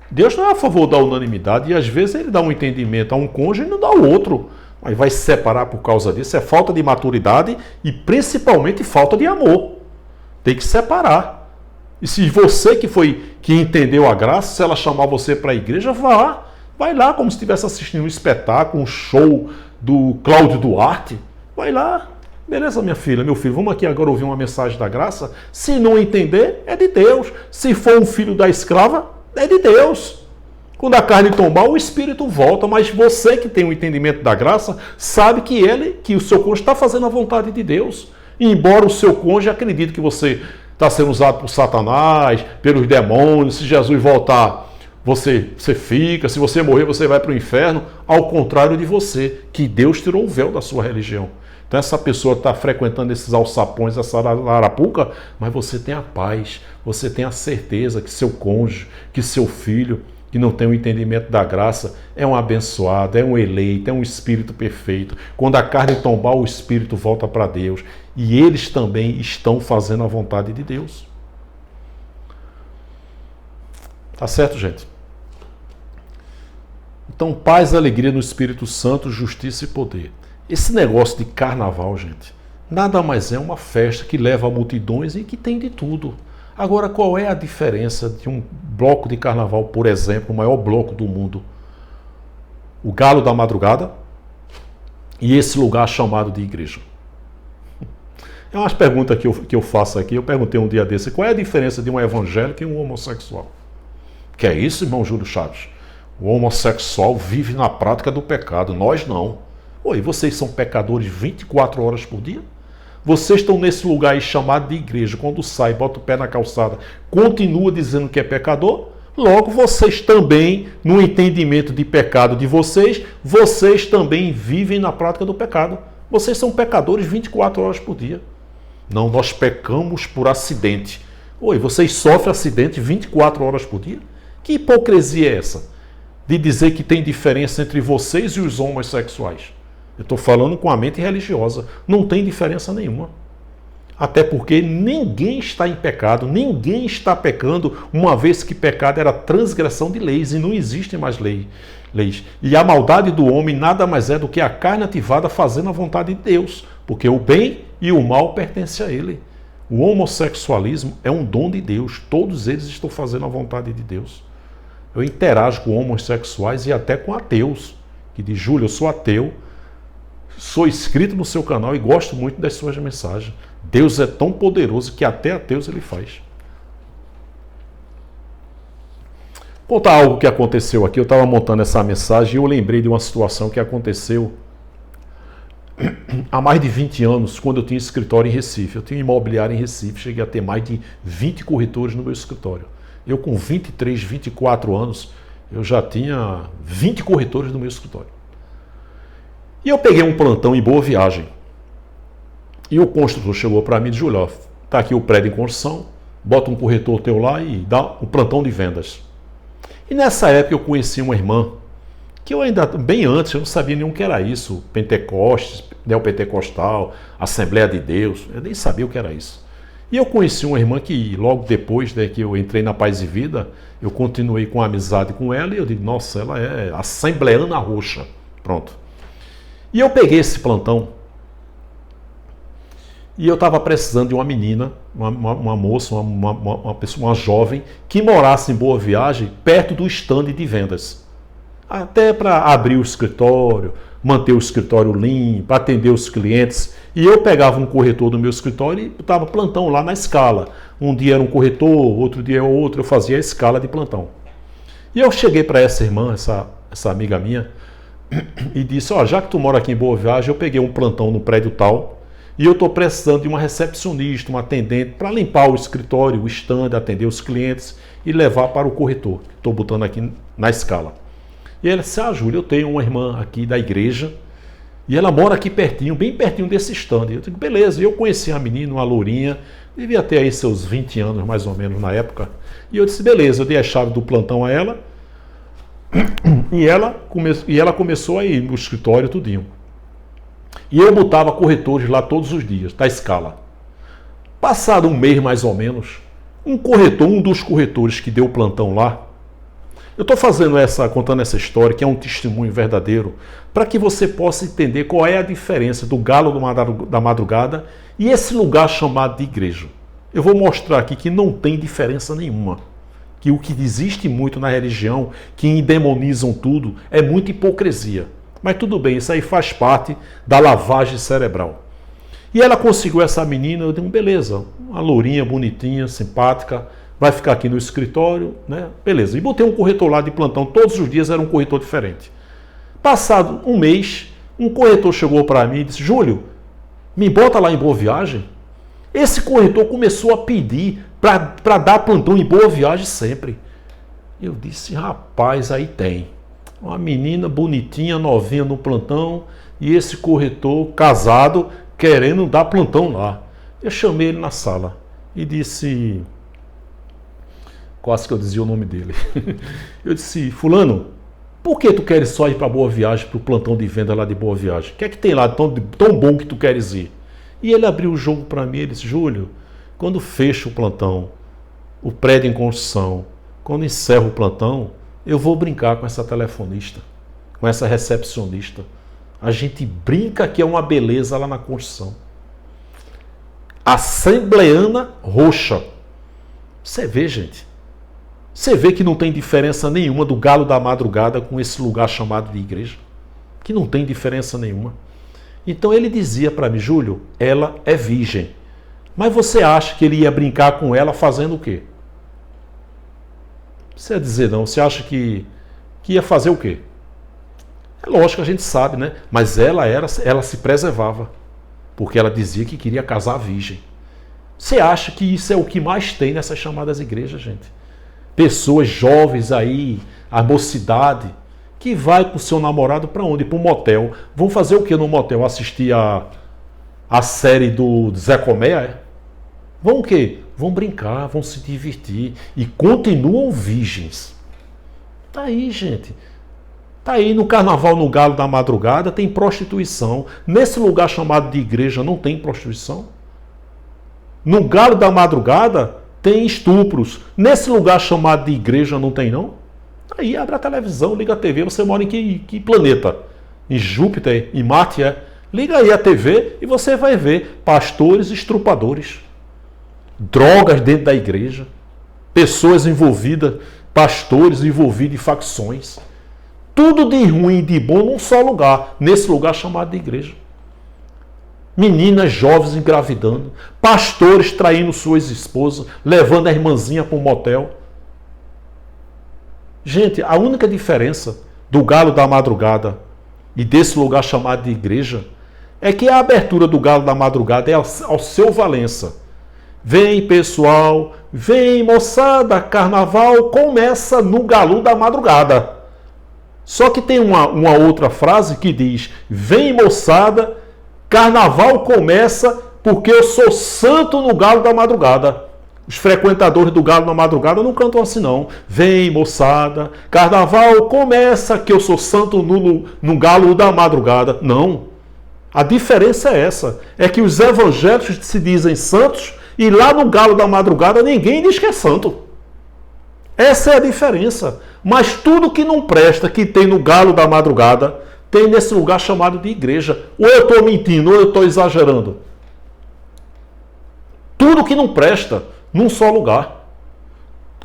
Deus não é a favor da unanimidade e às vezes ele dá um entendimento a um cônjuge e não dá ao outro. Mas vai se separar por causa disso. É falta de maturidade e principalmente falta de amor. Tem que separar. E se você que entendeu a graça, se ela chamar você para a igreja, vá. Vai lá como se estivesse assistindo um espetáculo, um show do Cláudio Duarte. Vai lá. Beleza, minha filha, meu filho, vamos aqui agora ouvir uma mensagem da graça. Se não entender, é de Deus. Se for um filho da escrava, é de Deus. Quando a carne tombar, o espírito volta, mas você que tem o entendimento da graça, sabe que o seu cônjuge está fazendo a vontade de Deus. E embora o seu cônjuge acredite que você está sendo usado por Satanás, pelos demônios, se Jesus voltar, você fica, se você morrer, você vai para o inferno, ao contrário de você, que Deus tirou o véu da sua religião. Então essa pessoa está frequentando esses alçapões, essa arapuca, mas você tem a paz, você tem a certeza que seu cônjuge, que seu filho, que não tem o entendimento da graça, é um abençoado, é um eleito, é um espírito perfeito. Quando a carne tombar, o espírito volta para Deus. E eles também estão fazendo a vontade de Deus. Tá certo, gente? Então, paz e alegria no Espírito Santo, justiça e poder. Esse negócio de carnaval, gente, nada mais é uma festa que leva a multidões e que tem de tudo. Agora, qual é a diferença de um bloco de carnaval, por exemplo, o maior bloco do mundo, o Galo da Madrugada, e esse lugar chamado de igreja? É umas perguntas que eu faço aqui. Eu perguntei um dia desse, qual é a diferença de um evangélico e um homossexual? Que é isso, irmão Júlio Chaves? O homossexual vive na prática do pecado, nós não. Oi, vocês são pecadores 24 horas por dia? Vocês estão nesse lugar aí chamado de igreja, quando sai, bota o pé na calçada, continua dizendo que é pecador? Logo, vocês também, no entendimento de pecado de vocês também vivem na prática do pecado. Vocês são pecadores 24 horas por dia. Não, nós pecamos por acidente. Oi, vocês sofrem acidente 24 horas por dia? Que hipocrisia é essa? De dizer que tem diferença entre vocês e os homossexuais. Eu estou falando com a mente religiosa. Não tem diferença nenhuma. Até porque ninguém está em pecado, ninguém está pecando, uma vez que pecado era transgressão de leis e não existem mais leis. E a maldade do homem nada mais é do que a carne ativada fazendo a vontade de Deus, porque o bem e o mal pertencem a ele. O homossexualismo é um dom de Deus, todos eles estão fazendo a vontade de Deus. Eu interajo com homossexuais e até com ateus, que diz, Júlio, eu sou ateu, sou inscrito no seu canal e gosto muito das suas mensagens. Deus é tão poderoso que até ateus ele faz. Vou contar algo que aconteceu aqui. Eu estava montando essa mensagem e eu lembrei de uma situação que aconteceu há mais de 20 anos, quando eu tinha escritório em Recife. Eu tinha imobiliário em Recife, cheguei a ter mais de 20 corretores no meu escritório. Eu com 23, 24 anos, eu já tinha 20 corretores no meu escritório. E eu peguei um plantão em Boa Viagem. E o construtor chegou para mim e disse, Júlio, está aqui o prédio em construção, bota um corretor teu lá e dá um plantão de vendas. E nessa época eu conheci uma irmã, que eu ainda, bem antes, eu não sabia nem o que era isso, Pentecostes, neopentecostal, Assembleia de Deus, eu nem sabia o que era isso. E eu conheci uma irmã que logo depois, né, que eu entrei na Paz e Vida, eu continuei com a amizade com ela e eu digo, nossa, ela é assembleana roxa. Pronto. E eu peguei esse plantão e eu estava precisando de uma menina, uma moça, uma pessoa, uma jovem, que morasse em Boa Viagem, perto do stand de vendas. Até para abrir o escritório, manter o escritório limpo, atender os clientes. E eu pegava um corretor do meu escritório e botava plantão lá na escala. Um dia era um corretor, outro dia era outro, eu fazia a escala de plantão. E eu cheguei para essa irmã, essa amiga minha, e disse, ó, já que tu mora aqui em Boa Viagem, eu peguei um plantão no prédio tal, e eu estou precisando de uma recepcionista, uma atendente, para limpar o escritório, o stand, atender os clientes e levar para o corretor. Estou botando aqui na escala. E ela disse, Júlio, eu tenho uma irmã aqui da igreja, e ela mora aqui pertinho, bem pertinho desse stand. Eu digo, beleza. E eu conheci a menina, uma lourinha, devia ter aí seus 20 anos mais ou menos na época. E eu disse, beleza, eu dei a chave do plantão a ela, e ela começou a ir no escritório tudinho. E eu botava corretores lá todos os dias, da escala. Passado um mês mais ou menos, um dos corretores que deu plantão lá, eu estou contando essa história, que é um testemunho verdadeiro, para que você possa entender qual é a diferença do Galo da Madrugada e esse lugar chamado de igreja. Eu vou mostrar aqui que não tem diferença nenhuma. Que o que existe muito na religião, que endemonizam tudo, é muita hipocrisia. Mas tudo bem, isso aí faz parte da lavagem cerebral. E ela conseguiu essa menina, eu digo, beleza, uma lourinha, bonitinha, simpática, vai ficar aqui no escritório, né? Beleza. E botei um corretor lá de plantão, todos os dias era um corretor diferente. Passado um mês, um corretor chegou para mim e disse, Júlio, me bota lá em Boa Viagem. Esse corretor começou a pedir para dar plantão em Boa Viagem sempre. Eu disse, rapaz, aí tem. Uma menina bonitinha, novinha no plantão, e esse corretor casado querendo dar plantão lá. Eu chamei ele na sala e disse, quase que eu dizia o nome dele. Eu disse, fulano, por que tu queres só ir para Boa Viagem, para o plantão de venda lá de Boa Viagem? O que é que tem lá tão bom que tu queres ir? E ele abriu o jogo para mim, ele disse, Júlio, quando fecha o plantão, o prédio em construção, quando encerra o plantão, eu vou brincar com essa telefonista, com essa recepcionista. A gente brinca que é uma beleza lá na construção. Assembleana Roxa. Você vê, gente. Você vê que não tem diferença nenhuma do galo da madrugada com esse lugar chamado de igreja. Que não tem diferença nenhuma. Então ele dizia para mim, Júlio, ela é virgem. Mas você acha que ele ia brincar com ela fazendo o quê? Você ia dizer não, você acha que ia fazer o quê? É lógico, a gente sabe, né? Mas ela se preservava. Porque ela dizia que queria casar virgem. Você acha que isso é o que mais tem nessas chamadas igrejas, gente? Pessoas jovens aí, a mocidade, que vai com o seu namorado para onde? Para um motel. Vão fazer o que no motel? Assistir a série do Zé Colmeia? É? Vão o quê? Vão brincar, vão se divertir. E continuam virgens. Tá aí, gente. Tá aí no carnaval, no Galo da Madrugada, tem prostituição. Nesse lugar chamado de igreja não tem prostituição? No Galo da Madrugada tem estupros. Nesse lugar chamado de igreja não tem, não? Aí abre a televisão, liga a TV. Você mora em que planeta? Em Júpiter? Em Marte? É? Liga aí a TV e você vai ver pastores estrupadores. Drogas dentro da igreja. Pessoas envolvidas, pastores envolvidos em facções. Tudo de ruim e de bom num só lugar. Nesse lugar chamado de igreja. Meninas jovens engravidando, pastores traindo suas esposas, levando a irmãzinha para um motel. Gente, a única diferença do Galo da Madrugada e desse lugar chamado de igreja é que a abertura do Galo da Madrugada é ao seu Valença. Vem, pessoal, vem, moçada, carnaval começa no Galo da Madrugada. Só que tem uma outra frase que diz, vem, moçada, carnaval começa porque eu sou santo no Galo da Madrugada. Os frequentadores do Galo da Madrugada não cantam assim não. Vem, moçada, carnaval começa que eu sou santo no Galo da Madrugada. Não. A diferença é essa. É que os evangélicos se dizem santos e lá no Galo da Madrugada ninguém diz que é santo. Essa é a diferença. Mas tudo que não presta, que tem no Galo da Madrugada, tem nesse lugar chamado de igreja. Ou eu estou mentindo, ou eu estou exagerando. Tudo que não presta, num só lugar.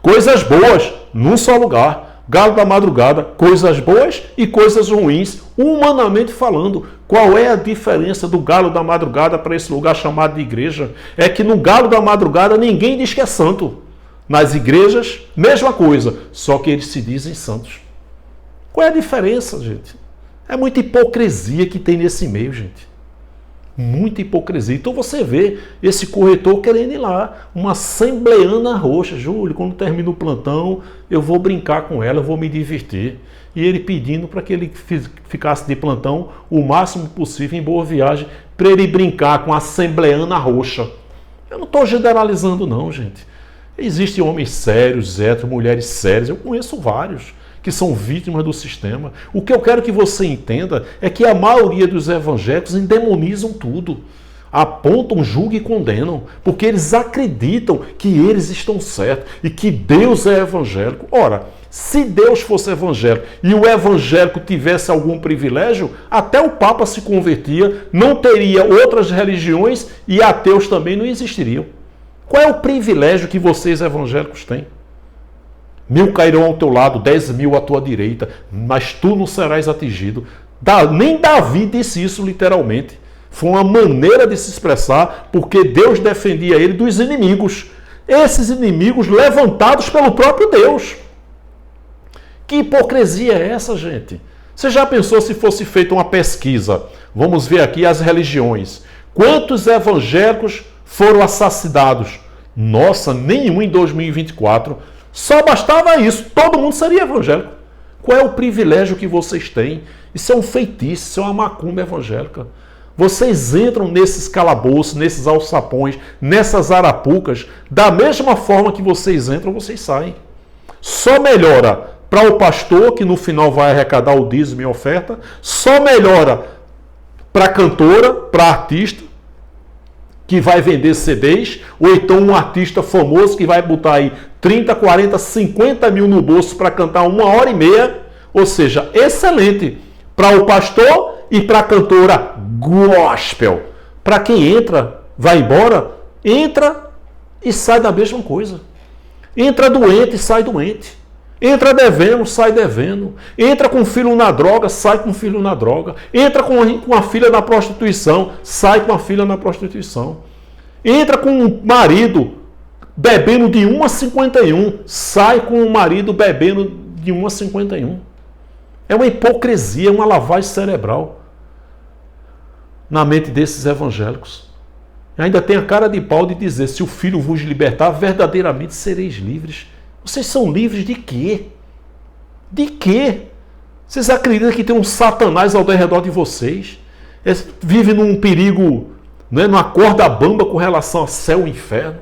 Coisas boas, num só lugar. Galo da Madrugada, coisas boas e coisas ruins, humanamente falando. Qual é a diferença do Galo da Madrugada para esse lugar chamado de igreja? É que no Galo da Madrugada ninguém diz que é santo. Nas igrejas, mesma coisa, só que eles se dizem santos. Qual é a diferença, gente? É muita hipocrisia que tem nesse meio, gente. Muita hipocrisia. Então você vê esse corretor querendo ir lá, uma assembleana roxa. Júlio, quando termina o plantão, eu vou brincar com ela, eu vou me divertir. E ele pedindo para que ele ficasse de plantão o máximo possível em Boa Viagem, para ele brincar com a assembleana roxa. Eu não estou generalizando não, gente. Existem homens sérios, héteros, mulheres sérias, eu conheço vários que são vítimas do sistema. O que eu quero que você entenda é que a maioria dos evangélicos endemonizam tudo. Apontam, julgam e condenam, porque eles acreditam que eles estão certos e que Deus é evangélico. Ora, se Deus fosse evangélico e o evangélico tivesse algum privilégio, até o Papa se convertia, não teria outras religiões e ateus também não existiriam. Qual é o privilégio que vocês evangélicos têm? 1000 cairão ao teu lado, 10.000 à tua direita, mas tu não serás atingido. Nem Davi disse isso literalmente. Foi uma maneira de se expressar, porque Deus defendia ele dos inimigos. Esses inimigos levantados pelo próprio Deus. Que hipocrisia é essa, gente? Você já pensou se fosse feita uma pesquisa? Vamos ver aqui as religiões. Quantos evangélicos foram assassinados? Nossa, nenhum em 2024. Só bastava isso. Todo mundo seria evangélico. Qual é o privilégio que vocês têm? Isso é um feitiço, isso é uma macumba evangélica. Vocês entram nesses calabouços, nesses alçapões, nessas arapucas, da mesma forma que vocês entram, vocês saem. Só melhora para o pastor, que no final vai arrecadar o dízimo e oferta. Só melhora para a cantora, para a artista, que vai vender CDs. Ou então um artista famoso que vai botar aí 30, 40, 50 mil no bolso para cantar 1h30. Ou seja, excelente para o pastor e para a cantora gospel. Para quem entra, vai embora, entra e sai da mesma coisa. Entra doente e sai doente. Entra devendo, sai devendo. Entra com filho na droga, sai com filho na droga. Entra com a filha na prostituição, sai com a filha na prostituição. Entra com o marido bebendo de 1h51, sai com o marido bebendo de 1h51. É uma hipocrisia, uma lavagem cerebral na mente desses evangélicos. Ainda tem a cara de pau de dizer: se o Filho vos libertar, verdadeiramente sereis livres. Vocês são livres de quê? De quê? Vocês acreditam que tem um Satanás ao redor de vocês? Vive num perigo, né, numa corda bamba com relação a céu e inferno?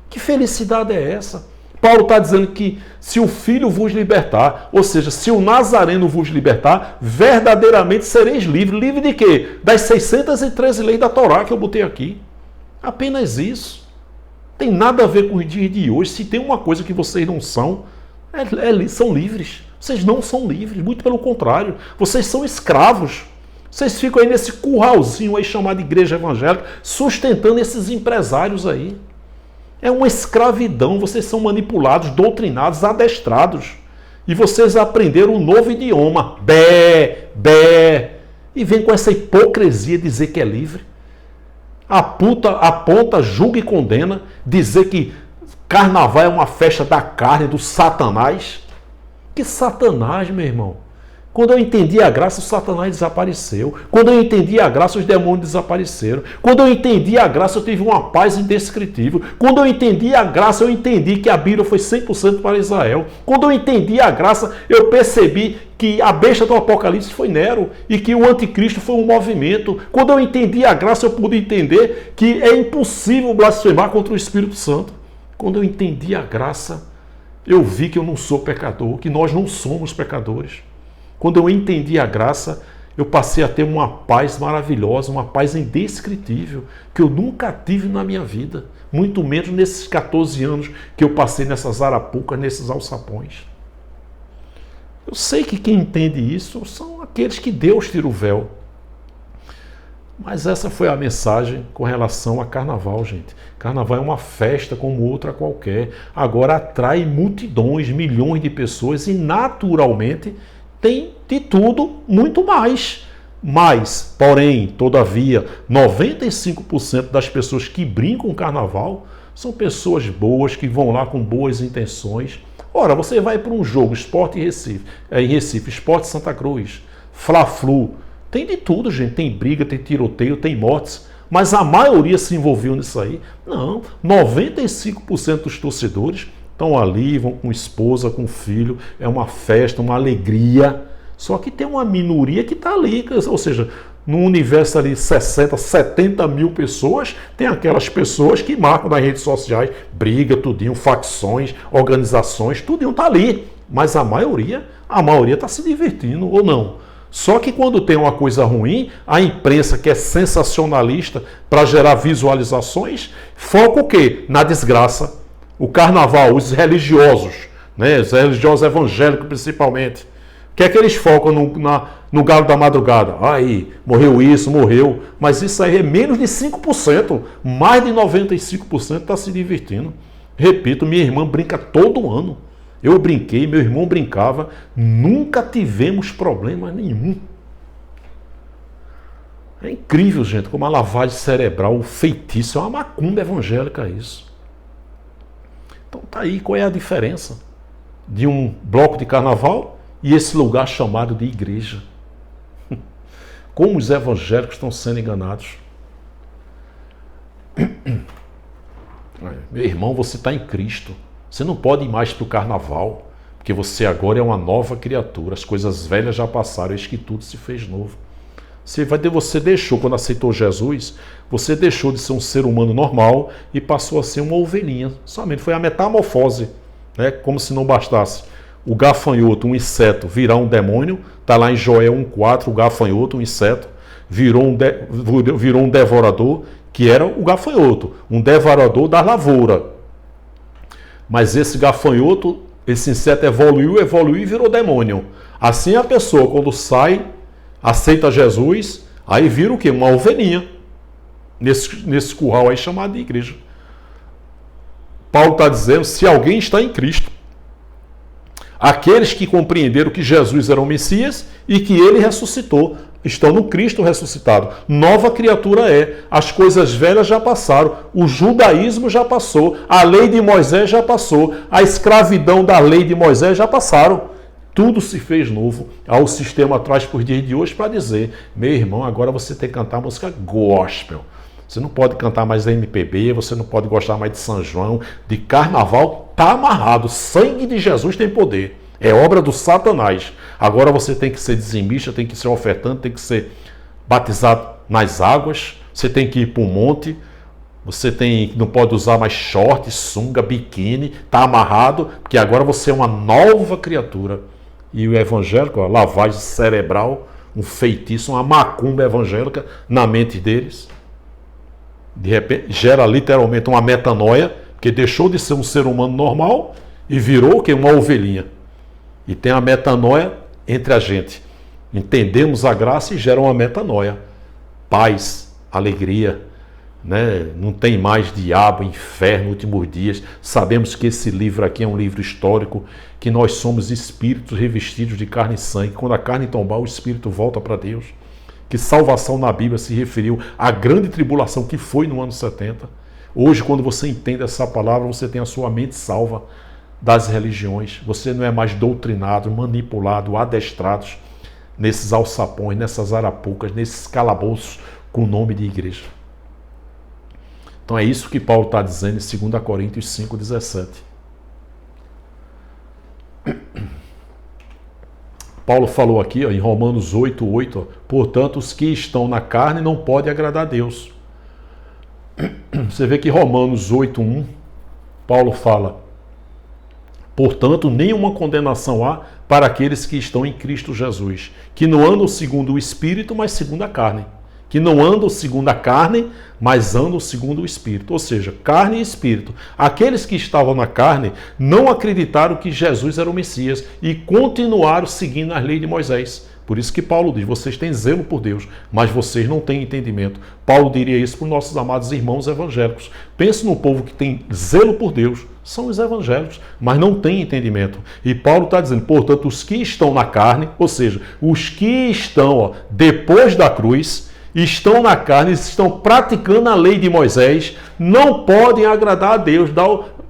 Que felicidade é essa? Paulo está dizendo que se o Filho vos libertar, ou seja, se o Nazareno vos libertar, verdadeiramente sereis livres. Livre de quê? Das 613 leis da Torá que eu botei aqui. Apenas isso. Tem nada a ver com os dias de hoje. Se tem uma coisa que vocês não são, são livres. Vocês não são livres, muito pelo contrário. Vocês são escravos. Vocês ficam aí nesse curralzinho aí chamado igreja evangélica, sustentando esses empresários aí. É uma escravidão. Vocês são manipulados, doutrinados, adestrados. E vocês aprenderam um novo idioma. Bé. E vem com essa hipocrisia dizer que é livre. Aponta, julga e condena, dizer que carnaval é uma festa da carne, do Satanás. Que Satanás, meu irmão? Quando eu entendi a graça, o Satanás desapareceu. Quando eu entendi a graça, os demônios desapareceram. Quando eu entendi a graça, eu tive uma paz indescritível. Quando eu entendi a graça, eu entendi que a Bíblia foi 100% para Israel. Quando eu entendi a graça, eu percebi que a besta do Apocalipse foi Nero e que o anticristo foi um movimento. Quando eu entendi a graça, eu pude entender que é impossível blasfemar contra o Espírito Santo. Quando eu entendi a graça, eu vi que eu não sou pecador, que nós não somos pecadores. Quando eu entendi a graça, eu passei a ter uma paz maravilhosa, uma paz indescritível, que eu nunca tive na minha vida, muito menos nesses 14 anos que eu passei nessas arapucas, nesses alçapões. Eu sei que quem entende isso são aqueles que Deus tira o véu. Mas essa foi a mensagem com relação a carnaval, gente. Carnaval é uma festa como outra qualquer. Agora atrai multidões, milhões de pessoas e naturalmente tem de tudo muito mais. Mas, porém, todavia, 95% das pessoas que brincam com carnaval são pessoas boas, que vão lá com boas intenções. Ora, você vai para um jogo, Sport em Recife, Sport Santa Cruz, Fla-Flu, tem de tudo, gente. Tem briga, tem tiroteio, tem mortes. Mas a maioria se envolveu nisso aí? Não, 95% dos torcedores estão ali, vão com esposa, com filho, é uma festa, uma alegria. Só que tem uma minoria que está ali, ou seja, no universo ali 60, 70 mil pessoas, tem aquelas pessoas que marcam nas redes sociais, briga, tudinho, facções, organizações, tudinho está ali. Mas a maioria está se divertindo ou não. Só que quando tem uma coisa ruim, a imprensa, que é sensacionalista para gerar visualizações, foca o quê? Na desgraça. O carnaval, os religiosos, né? Os religiosos evangélicos principalmente. O que é que eles focam no galo da madrugada? Aí, morreu isso, morreu. Mas isso aí é menos de 5%. Mais de 95% está se divertindo. Repito, minha irmã brinca todo ano. Eu brinquei, meu irmão brincava. Nunca tivemos problema nenhum. É incrível, gente, como a lavagem cerebral, o feitiço, é uma macumba evangélica isso. Então tá aí, qual é a diferença de um bloco de carnaval e esse lugar chamado de igreja? Como os evangélicos estão sendo enganados. Meu irmão, você está em Cristo. Você não pode ir mais para o carnaval, porque você agora é uma nova criatura. As coisas velhas já passaram, eis que tudo se fez novo. Você deixou, quando aceitou Jesus, você deixou de ser um ser humano normal e passou a ser uma ovelhinha. Somente foi a metamorfose. né? Como se não bastasse o gafanhoto, um inseto, virar um demônio. Está lá em Joel 1,4, o gafanhoto, um inseto, virou um devorador, que era o gafanhoto, um devorador da lavoura. Mas esse gafanhoto, esse inseto evoluiu e virou demônio. Assim a pessoa, quando sai, aceita Jesus, aí vira o quê? Uma ovelhinha. Nesse curral aí chamado de igreja. Paulo está dizendo, se alguém está em Cristo, aqueles que compreenderam que Jesus era o Messias e que ele ressuscitou, estão no Cristo ressuscitado. Nova criatura é. As coisas velhas já passaram. O judaísmo já passou. A lei de Moisés já passou. A escravidão da lei de Moisés já passaram. Tudo se fez novo. O sistema traz por dias de hoje para dizer, meu irmão, agora você tem que cantar música gospel. Você não pode cantar mais MPB, você não pode gostar mais de São João, de carnaval. Está amarrado. Sangue de Jesus tem poder. É obra do Satanás. Agora você tem que ser dizimista, tem que ser ofertante, tem que ser batizado nas águas, você tem que ir para o monte, você não pode usar mais short, sunga, biquíni, está amarrado, porque agora você é uma nova criatura. E o evangélico, a lavagem cerebral, um feitiço, uma macumba evangélica na mente deles. De repente, gera literalmente uma metanoia, que deixou de ser um ser humano normal e virou o quê? Uma ovelhinha. E tem a metanoia entre a gente. Entendemos a graça e gera uma metanoia. Paz, alegria, né? Não tem mais diabo, inferno, últimos dias. Sabemos que esse livro aqui é um livro histórico, que nós somos espíritos revestidos de carne e sangue. Quando a carne tombar, o espírito volta para Deus. Que salvação na Bíblia se referiu à grande tribulação que foi no ano 70. Hoje, quando você entende essa palavra, você tem a sua mente salva das religiões. Você não é mais doutrinado, manipulado, adestrado nesses alçapões, nessas arapucas, nesses calabouços com o nome de igreja. Então é isso que Paulo está dizendo em 2 Coríntios 5,17. Paulo falou aqui, ó, em Romanos 8,8, portanto, os que estão na carne não podem agradar a Deus. Você vê que Romanos 8,1, Paulo fala, portanto, nenhuma condenação há para aqueles que estão em Cristo Jesus, que não andam segundo o Espírito, mas segundo a carne. Que não andam segundo a carne, mas andam segundo o Espírito. Ou seja, carne e Espírito. Aqueles que estavam na carne não acreditaram que Jesus era o Messias e continuaram seguindo as leis de Moisés. Por isso que Paulo diz, vocês têm zelo por Deus, mas vocês não têm entendimento. Paulo diria isso para os nossos amados irmãos evangélicos. Pense no povo que tem zelo por Deus, são os evangélicos, mas não tem entendimento. E Paulo está dizendo, portanto, os que estão na carne, ou seja, os que estão depois da cruz, estão na carne, estão praticando a lei de Moisés, não podem agradar a Deus.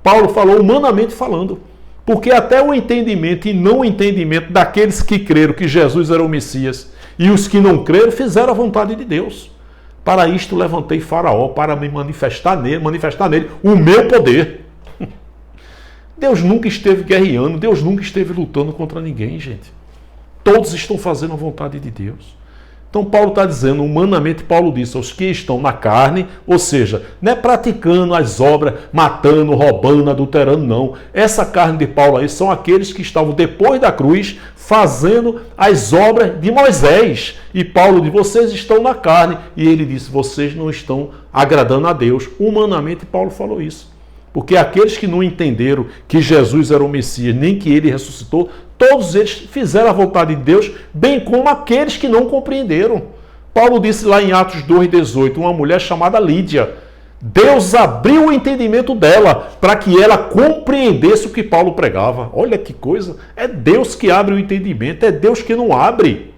Paulo falou humanamente falando. Porque até o entendimento e não entendimento daqueles que creram que Jesus era o Messias e os que não creram fizeram a vontade de Deus. Para isto levantei Faraó, para me manifestar nele o meu poder. Deus nunca esteve guerreando, Deus nunca esteve lutando contra ninguém, gente. Todos estão fazendo a vontade de Deus. Então Paulo está dizendo, humanamente Paulo disse, aos que estão na carne, ou seja, não é praticando as obras, matando, roubando, adulterando, não. Essa carne de Paulo aí são aqueles que estavam depois da cruz fazendo as obras de Moisés. E Paulo diz, vocês estão na carne. E ele disse, vocês não estão agradando a Deus. Humanamente Paulo falou isso. Porque aqueles que não entenderam que Jesus era o Messias, nem que ele ressuscitou, todos eles fizeram a vontade de Deus, bem como aqueles que não compreenderam. Paulo disse lá em Atos 2,18, uma mulher chamada Lídia, Deus abriu o entendimento dela para que ela compreendesse o que Paulo pregava. Olha que coisa, é Deus que abre o entendimento, é Deus que não abre.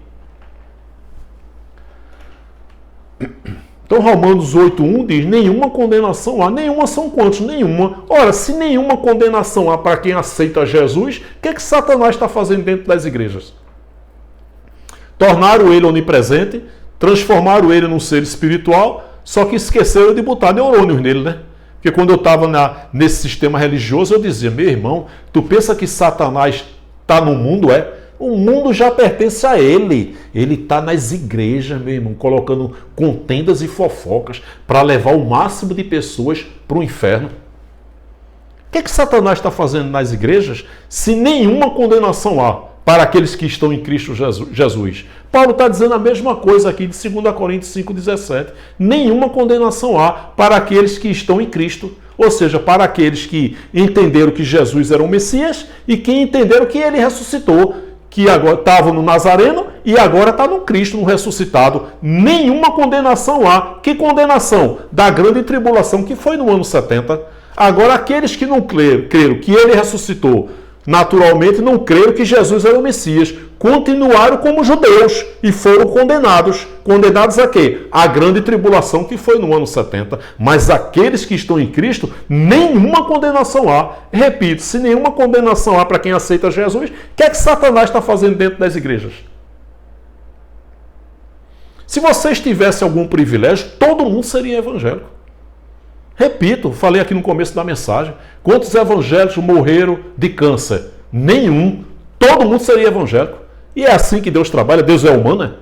Então Romanos 8,1 diz, nenhuma condenação há. Nenhuma são quantos? Nenhuma. Ora, se nenhuma condenação há para quem aceita Jesus, o que é que Satanás está fazendo dentro das igrejas? Tornaram ele onipresente, transformaram ele num ser espiritual, só que esqueceram de botar neurônios nele, né? Porque quando eu estava nesse sistema religioso, eu dizia, meu irmão, tu pensa que Satanás está no mundo? O mundo já pertence a ele. Ele está nas igrejas, meu irmão, colocando contendas e fofocas para levar o máximo de pessoas para o inferno. que Satanás está fazendo nas igrejas se nenhuma condenação há para aqueles que estão em Cristo Jesus? Paulo está dizendo a mesma coisa aqui de 2 Coríntios 5,17. Nenhuma condenação há para aqueles que estão em Cristo. Ou seja, para aqueles que entenderam que Jesus era o Messias e que entenderam que ele ressuscitou, que agora estava no Nazareno e agora está no Cristo, no ressuscitado. Nenhuma condenação há. Que condenação? Da grande tribulação que foi no ano 70. Agora, aqueles que não creram que ele ressuscitou, naturalmente não creram que Jesus era o Messias, continuaram como judeus e foram condenados. Condenados a quê? A grande tribulação que foi no ano 70. Mas aqueles que estão em Cristo, nenhuma condenação há. Repito, se nenhuma condenação há para quem aceita Jesus, o que é que Satanás está fazendo dentro das igrejas? Se vocês tivessem algum privilégio, todo mundo seria evangélico. Repito, falei aqui no começo da mensagem, quantos evangélicos morreram de câncer? Nenhum. Todo mundo seria evangélico. E é assim que Deus trabalha? Deus é humano, né?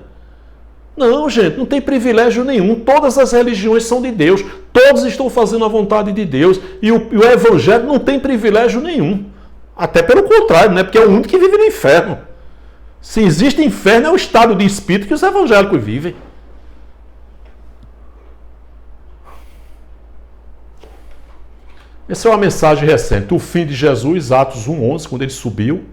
Não, gente, não tem privilégio nenhum. Todas as religiões são de Deus. Todos estão fazendo a vontade de Deus. E o evangelho não tem privilégio nenhum. Até pelo contrário, né? Porque é o único que vive no inferno. Se existe inferno, é o estado de espírito que os evangélicos vivem. Essa é uma mensagem recente. O fim de Jesus, Atos 1:11, quando ele subiu.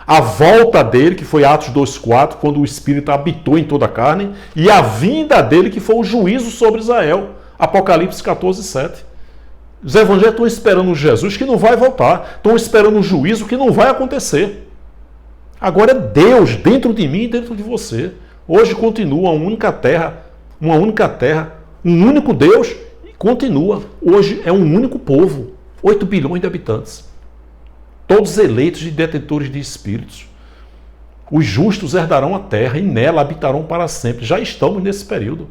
A volta dele, que foi Atos 2:4, quando o Espírito habitou em toda a carne. E a vinda dele, que foi o juízo sobre Israel. Apocalipse 14:7. Os evangélicos estão esperando um Jesus que não vai voltar. Estão esperando um juízo que não vai acontecer. Agora é Deus dentro de mim e dentro de você. Hoje continua uma única terra, um único Deus e continua. Hoje é um único povo. 8 bilhões de habitantes, todos eleitos e detentores de espíritos. Os justos herdarão a terra e nela habitarão para sempre. Já estamos nesse período.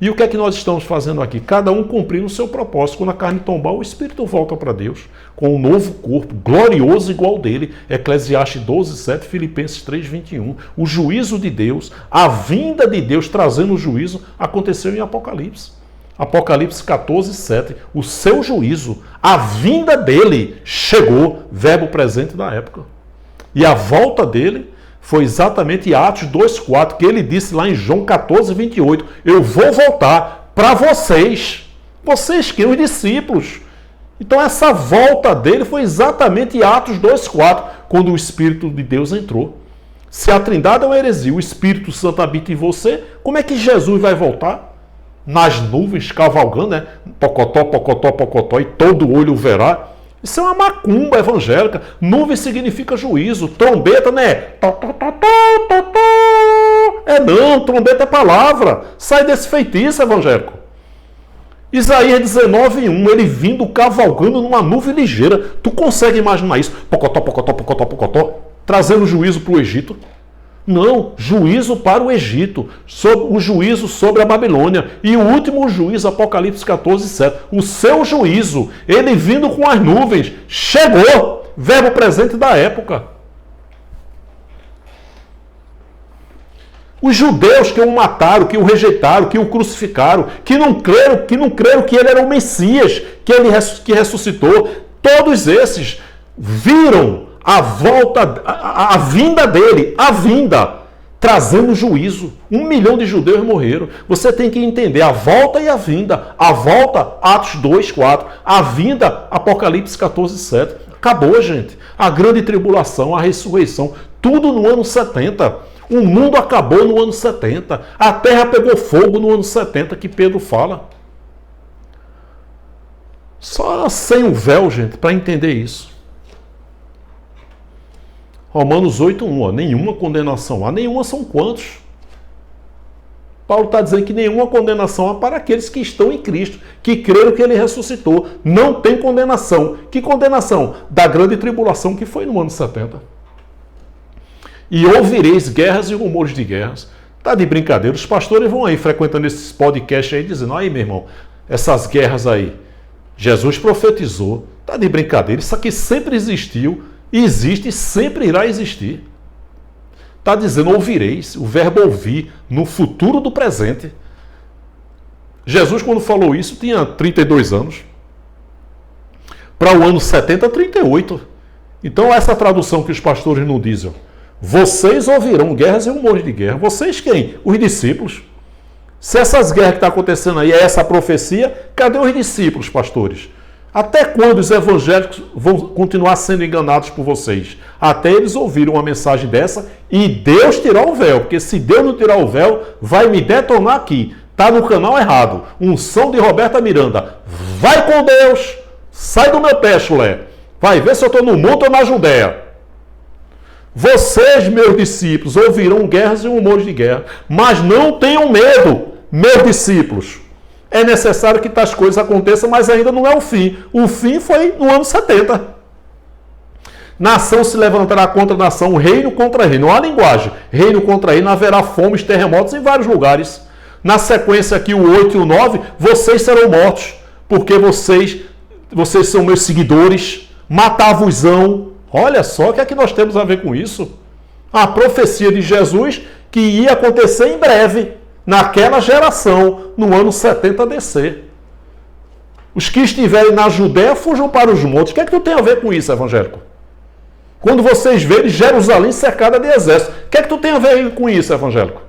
E o que é que nós estamos fazendo aqui? Cada um cumprindo o seu propósito. Quando a carne tombar, o espírito volta para Deus, com um novo corpo, glorioso igual dele. Eclesiastes 12:7, Filipenses 3:21. O juízo de Deus, a vinda de Deus trazendo o juízo, aconteceu em Apocalipse. Apocalipse 14:7, o seu juízo, a vinda dele chegou, verbo presente da época. E a volta dele foi exatamente Atos 2:4, que ele disse lá em João 14:28, eu vou voltar para vocês. Vocês que os discípulos. Então essa volta dele foi exatamente Atos 2:4, quando o Espírito de Deus entrou. Se a Trindade é uma heresia, o Espírito Santo habita em você, como é que Jesus vai voltar? Nas nuvens, cavalgando, né? Pocotó, pocotó, pocotó, e todo olho o verá. Isso é uma macumba evangélica. Nuvem significa juízo. Trombeta, né? É não, trombeta é palavra. Sai desse feitiço evangélico. Isaías 19:1, ele vindo cavalgando numa nuvem ligeira. Tu consegue imaginar isso? Pocotó, pocotó, pocotó, pocotó. Trazendo juízo para o Egito. Não, juízo para o Egito, o juízo sobre a Babilônia. E o último juízo, Apocalipse 14:7. O seu juízo, ele vindo com as nuvens, chegou, verbo presente da época. Os judeus que o mataram, que o rejeitaram, que o crucificaram, que não creram que ele era o Messias, que ressuscitou, todos esses viram a volta, a vinda dele, trazendo juízo. 1 milhão de judeus morreram. Você tem que entender a volta e a vinda. A volta, Atos 2:4. A vinda, Apocalipse 14:7. Acabou, gente. A grande tribulação, a ressurreição, tudo no ano 70. O mundo acabou no ano 70. A terra pegou fogo no ano 70, que Pedro fala. Só sem o véu, gente, para entender isso. Romanos 8:1, nenhuma condenação há. Nenhuma são quantos? Paulo está dizendo que nenhuma condenação há para aqueles que estão em Cristo, que creram que ele ressuscitou. Não tem condenação. Que condenação? Da grande tribulação que foi no ano 70. E ouvireis guerras e rumores de guerras. Tá de brincadeira. Os pastores vão aí frequentando esses podcasts aí, dizendo, aí meu irmão, essas guerras aí, Jesus profetizou. Tá de brincadeira. Isso aqui sempre existiu. Existe e sempre irá existir. Está dizendo, ouvireis, o verbo ouvir, no futuro do presente. Jesus, quando falou isso, tinha 32 anos. para o ano 70, 38. Então, essa tradução que os pastores não dizem. Vocês ouvirão guerras e rumores de guerra. Vocês quem? Os discípulos. Se essas guerras que estão acontecendo aí é essa profecia, cadê os discípulos, pastores? Até quando os evangélicos vão continuar sendo enganados por vocês? Até eles ouviram uma mensagem dessa e Deus tirar o véu. Porque se Deus não tirar o véu, vai me detonar aqui. Está no canal errado. Unção de Roberta Miranda. Vai com Deus. Sai do meu pé, chulé. Vai ver se eu estou no monte ou na Judéia. Vocês, meus discípulos, ouvirão guerras e rumores de guerra. Mas não tenham medo, meus discípulos. É necessário que tais coisas aconteçam, mas ainda não é o fim. O fim foi no ano 70. Nação se levantará contra nação, reino contra reino. Olha a linguagem. Reino contra reino, haverá fomes, terremotos em vários lugares. Na sequência aqui, o 8 e o 9, vocês serão mortos, porque vocês são meus seguidores, matar-vos-ão. Olha só o que é que nós temos a ver com isso. A profecia de Jesus que ia acontecer em breve, naquela geração, no ano 70 DC. Os que estiverem na Judéia fujam para os montes. O que é que tu tem a ver com isso, evangélico? Quando vocês verem Jerusalém cercada de exército, o que é que tu tem a ver com isso, evangélico?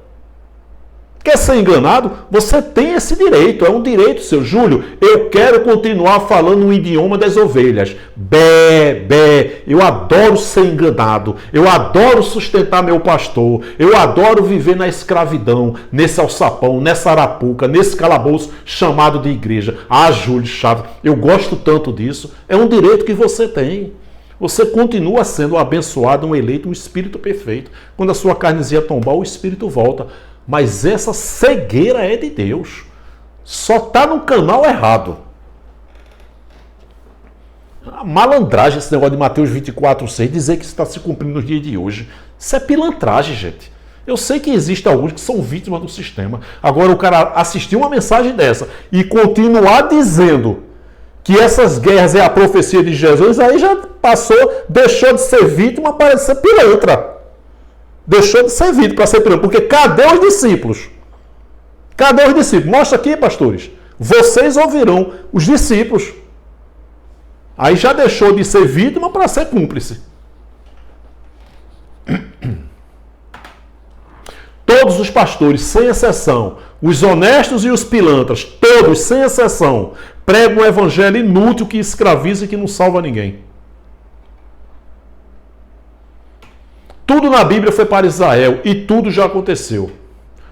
Quer ser enganado? Você tem esse direito, é um direito seu. Júlio, eu quero continuar falando o idioma das ovelhas. Bé. Eu adoro ser enganado. Eu adoro sustentar meu pastor. Eu adoro viver na escravidão, nesse alçapão, nessa arapuca, nesse calabouço chamado de igreja. Ah, Júlio Chaves, eu gosto tanto disso. É um direito que você tem. Você continua sendo abençoado, um eleito, um espírito perfeito. Quando a sua carnezinha tombar, o espírito volta. Mas essa cegueira é de Deus. Só está no canal errado. A malandragem, esse negócio de Mateus 24:6, dizer que isso está se cumprindo nos dias de hoje. Isso é pilantragem, gente. Eu sei que existem alguns que são vítimas do sistema. Agora, o cara assistir uma mensagem dessa e continuar dizendo que essas guerras é a profecia de Jesus, aí já passou, deixou de ser vítima para ser pilantra. Deixou de ser vítima para ser pilantra. Porque cadê os discípulos? Cadê os discípulos? Mostra aqui, pastores. Vocês ouvirão os discípulos. Aí já deixou de ser vítima para ser cúmplice. Todos os pastores, sem exceção, os honestos e os pilantras, todos, sem exceção, pregam um evangelho inútil que escraviza e que não salva ninguém. Tudo na Bíblia foi para Israel e tudo já aconteceu.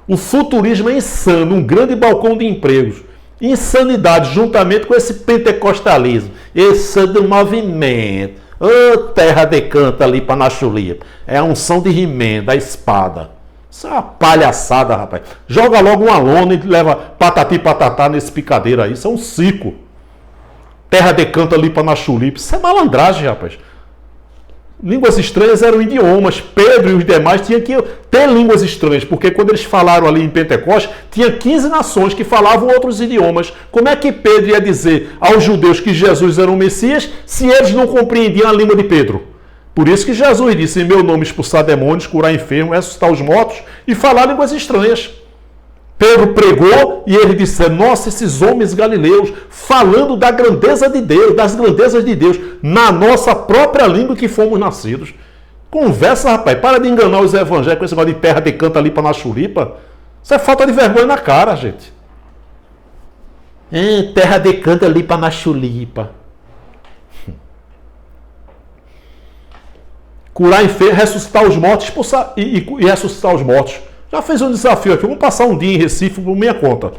O futurismo é insano, um grande balcão de empregos. Insanidade, juntamente com esse pentecostalismo. Esse é do movimento. Ô, terra de canta ali para Nachulia. É a unção de He-Man, da espada. Isso é uma palhaçada, rapaz. Joga logo uma lona e leva patati patatá nesse picadeiro aí. Isso é um circo. Terra de canta ali para Nachulia. Isso é malandragem, rapaz. Línguas estranhas eram idiomas. Pedro e os demais tinham que ter línguas estranhas, porque quando eles falaram ali em Pentecostes, tinha 15 nações que falavam outros idiomas. Como é que Pedro ia dizer aos judeus que Jesus era o Messias, se eles não compreendiam a língua de Pedro? Por isso que Jesus disse, em meu nome expulsar demônios, curar enfermos, ressuscitar os mortos e falar línguas estranhas. Pedro pregou e ele disse, nossa, esses homens galileus falando da grandeza de Deus, das grandezas de Deus, na nossa própria língua que fomos nascidos. Conversa, rapaz, para de enganar os evangélicos com esse negócio de terra de canta ali para Nachulipa. Isso é falta de vergonha na cara, gente. Terra de canta ali para Nachulipa. Curar enfermos, ressuscitar os mortos, expulsar e ressuscitar os mortos. Já fez um desafio aqui, vamos passar um dia em Recife por minha conta.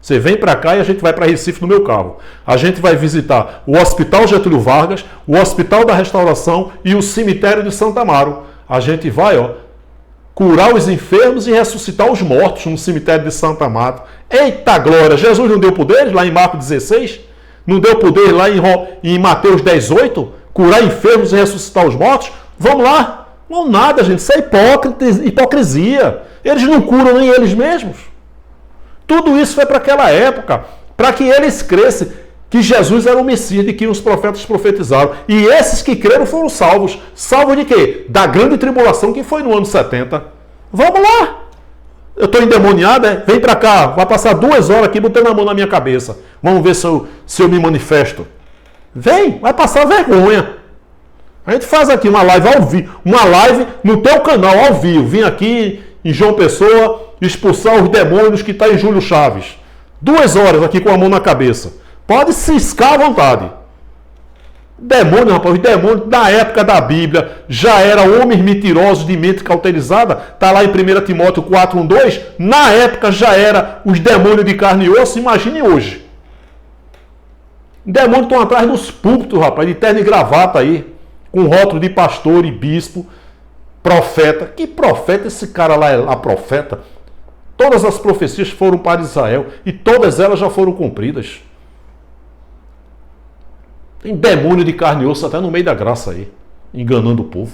Você vem para cá e a gente vai para Recife no meu carro. A gente vai visitar o Hospital Getúlio Vargas, o Hospital da Restauração e o Cemitério de Santa Amaro. A gente vai, curar os enfermos e ressuscitar os mortos no Cemitério de Santa Amaro. Eita glória! Jesus não deu poderes lá em Marcos 16? Não deu poder lá em Mateus 18? Curar enfermos e ressuscitar os mortos? Vamos lá! Não nada, gente. Isso é hipocrisia. Eles não curam nem eles mesmos. Tudo isso foi para aquela época, para que eles crescem que Jesus era o Messias de que os profetas profetizaram. E esses que creram foram salvos. Salvos de quê? Da grande tribulação que foi no ano 70. Vamos lá! Eu estou endemoniado, é? Vem para cá. Vai passar 2 horas aqui botando a mão na minha cabeça. Vamos ver se eu me manifesto. Vem, vai passar vergonha. A gente faz aqui uma live ao vivo, uma live no teu canal ao vivo. Vim aqui em João Pessoa expulsar os demônios que está em Júlio Chaves. 2 horas aqui com a mão na cabeça. Pode ciscar à vontade. Demônio, rapaz, os demônios da época da Bíblia já eram homens mentirosos de mente cauterizada. Está lá em 1 Timóteo 4:1-2. Na época já era os demônios de carne e osso. Imagine hoje. Demônios estão atrás dos púlpitos, rapaz, de terno e gravata aí, com rótulo de pastor e bispo, profeta. Que profeta? Esse cara lá é a profeta? Todas as profecias foram para Israel e todas elas já foram cumpridas. Tem demônio de carne e osso até no meio da graça aí, enganando o povo.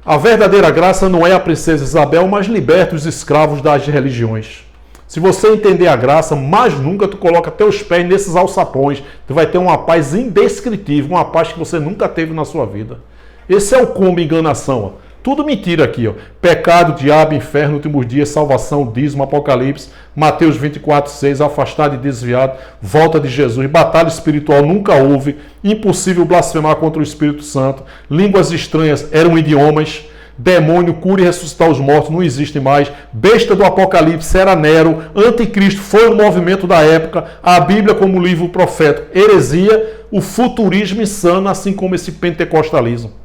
A verdadeira graça não é a princesa Isabel, mas liberta os escravos das religiões. Se você entender a graça, mais nunca tu coloca teus pés nesses alçapões. Tu vai ter uma paz indescritível, uma paz que você nunca teve na sua vida. Esse é o combo enganação, ó. Tudo mentira aqui, ó. Pecado, diabo, inferno, últimos dias, salvação, dízimo, Apocalipse, Mateus 24:6, afastado e desviado, volta de Jesus, batalha espiritual nunca houve, impossível blasfemar contra o Espírito Santo, línguas estranhas eram idiomas, demônio, cura e ressuscitar os mortos não existe mais, besta do Apocalipse era Nero, anticristo foi o movimento da época, a Bíblia como livro profético, heresia, o futurismo insano, assim como esse pentecostalismo.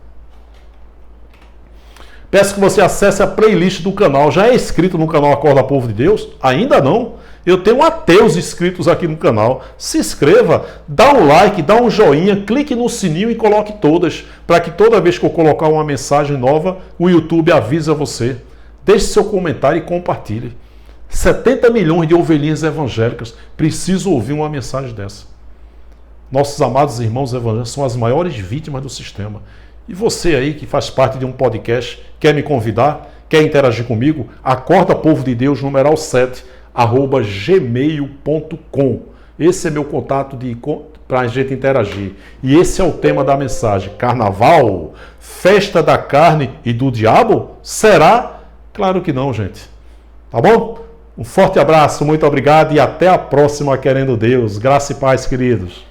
Peço que você acesse a playlist do canal. Já é inscrito no canal Acorda Povo de Deus? Ainda não? Eu tenho ateus inscritos aqui no canal. Se inscreva, dá um like, dá um joinha, clique no sininho e coloque todas, para que toda vez que eu colocar uma mensagem nova, o YouTube avisa você. Deixe seu comentário e compartilhe. 70 milhões de ovelhinhas evangélicas precisam ouvir uma mensagem dessa. Nossos amados irmãos evangélicos são as maiores vítimas do sistema. E você aí que faz parte de um podcast, quer me convidar, quer interagir comigo? Acorda Povo de Deus, numeral 7, @gmail.com. Esse é meu contato para a gente interagir. E esse é o tema da mensagem. Carnaval? Festa da carne e do diabo? Será? Claro que não, gente. Tá bom? Um forte abraço, muito obrigado e até a próxima, querendo Deus. Graça e paz, queridos.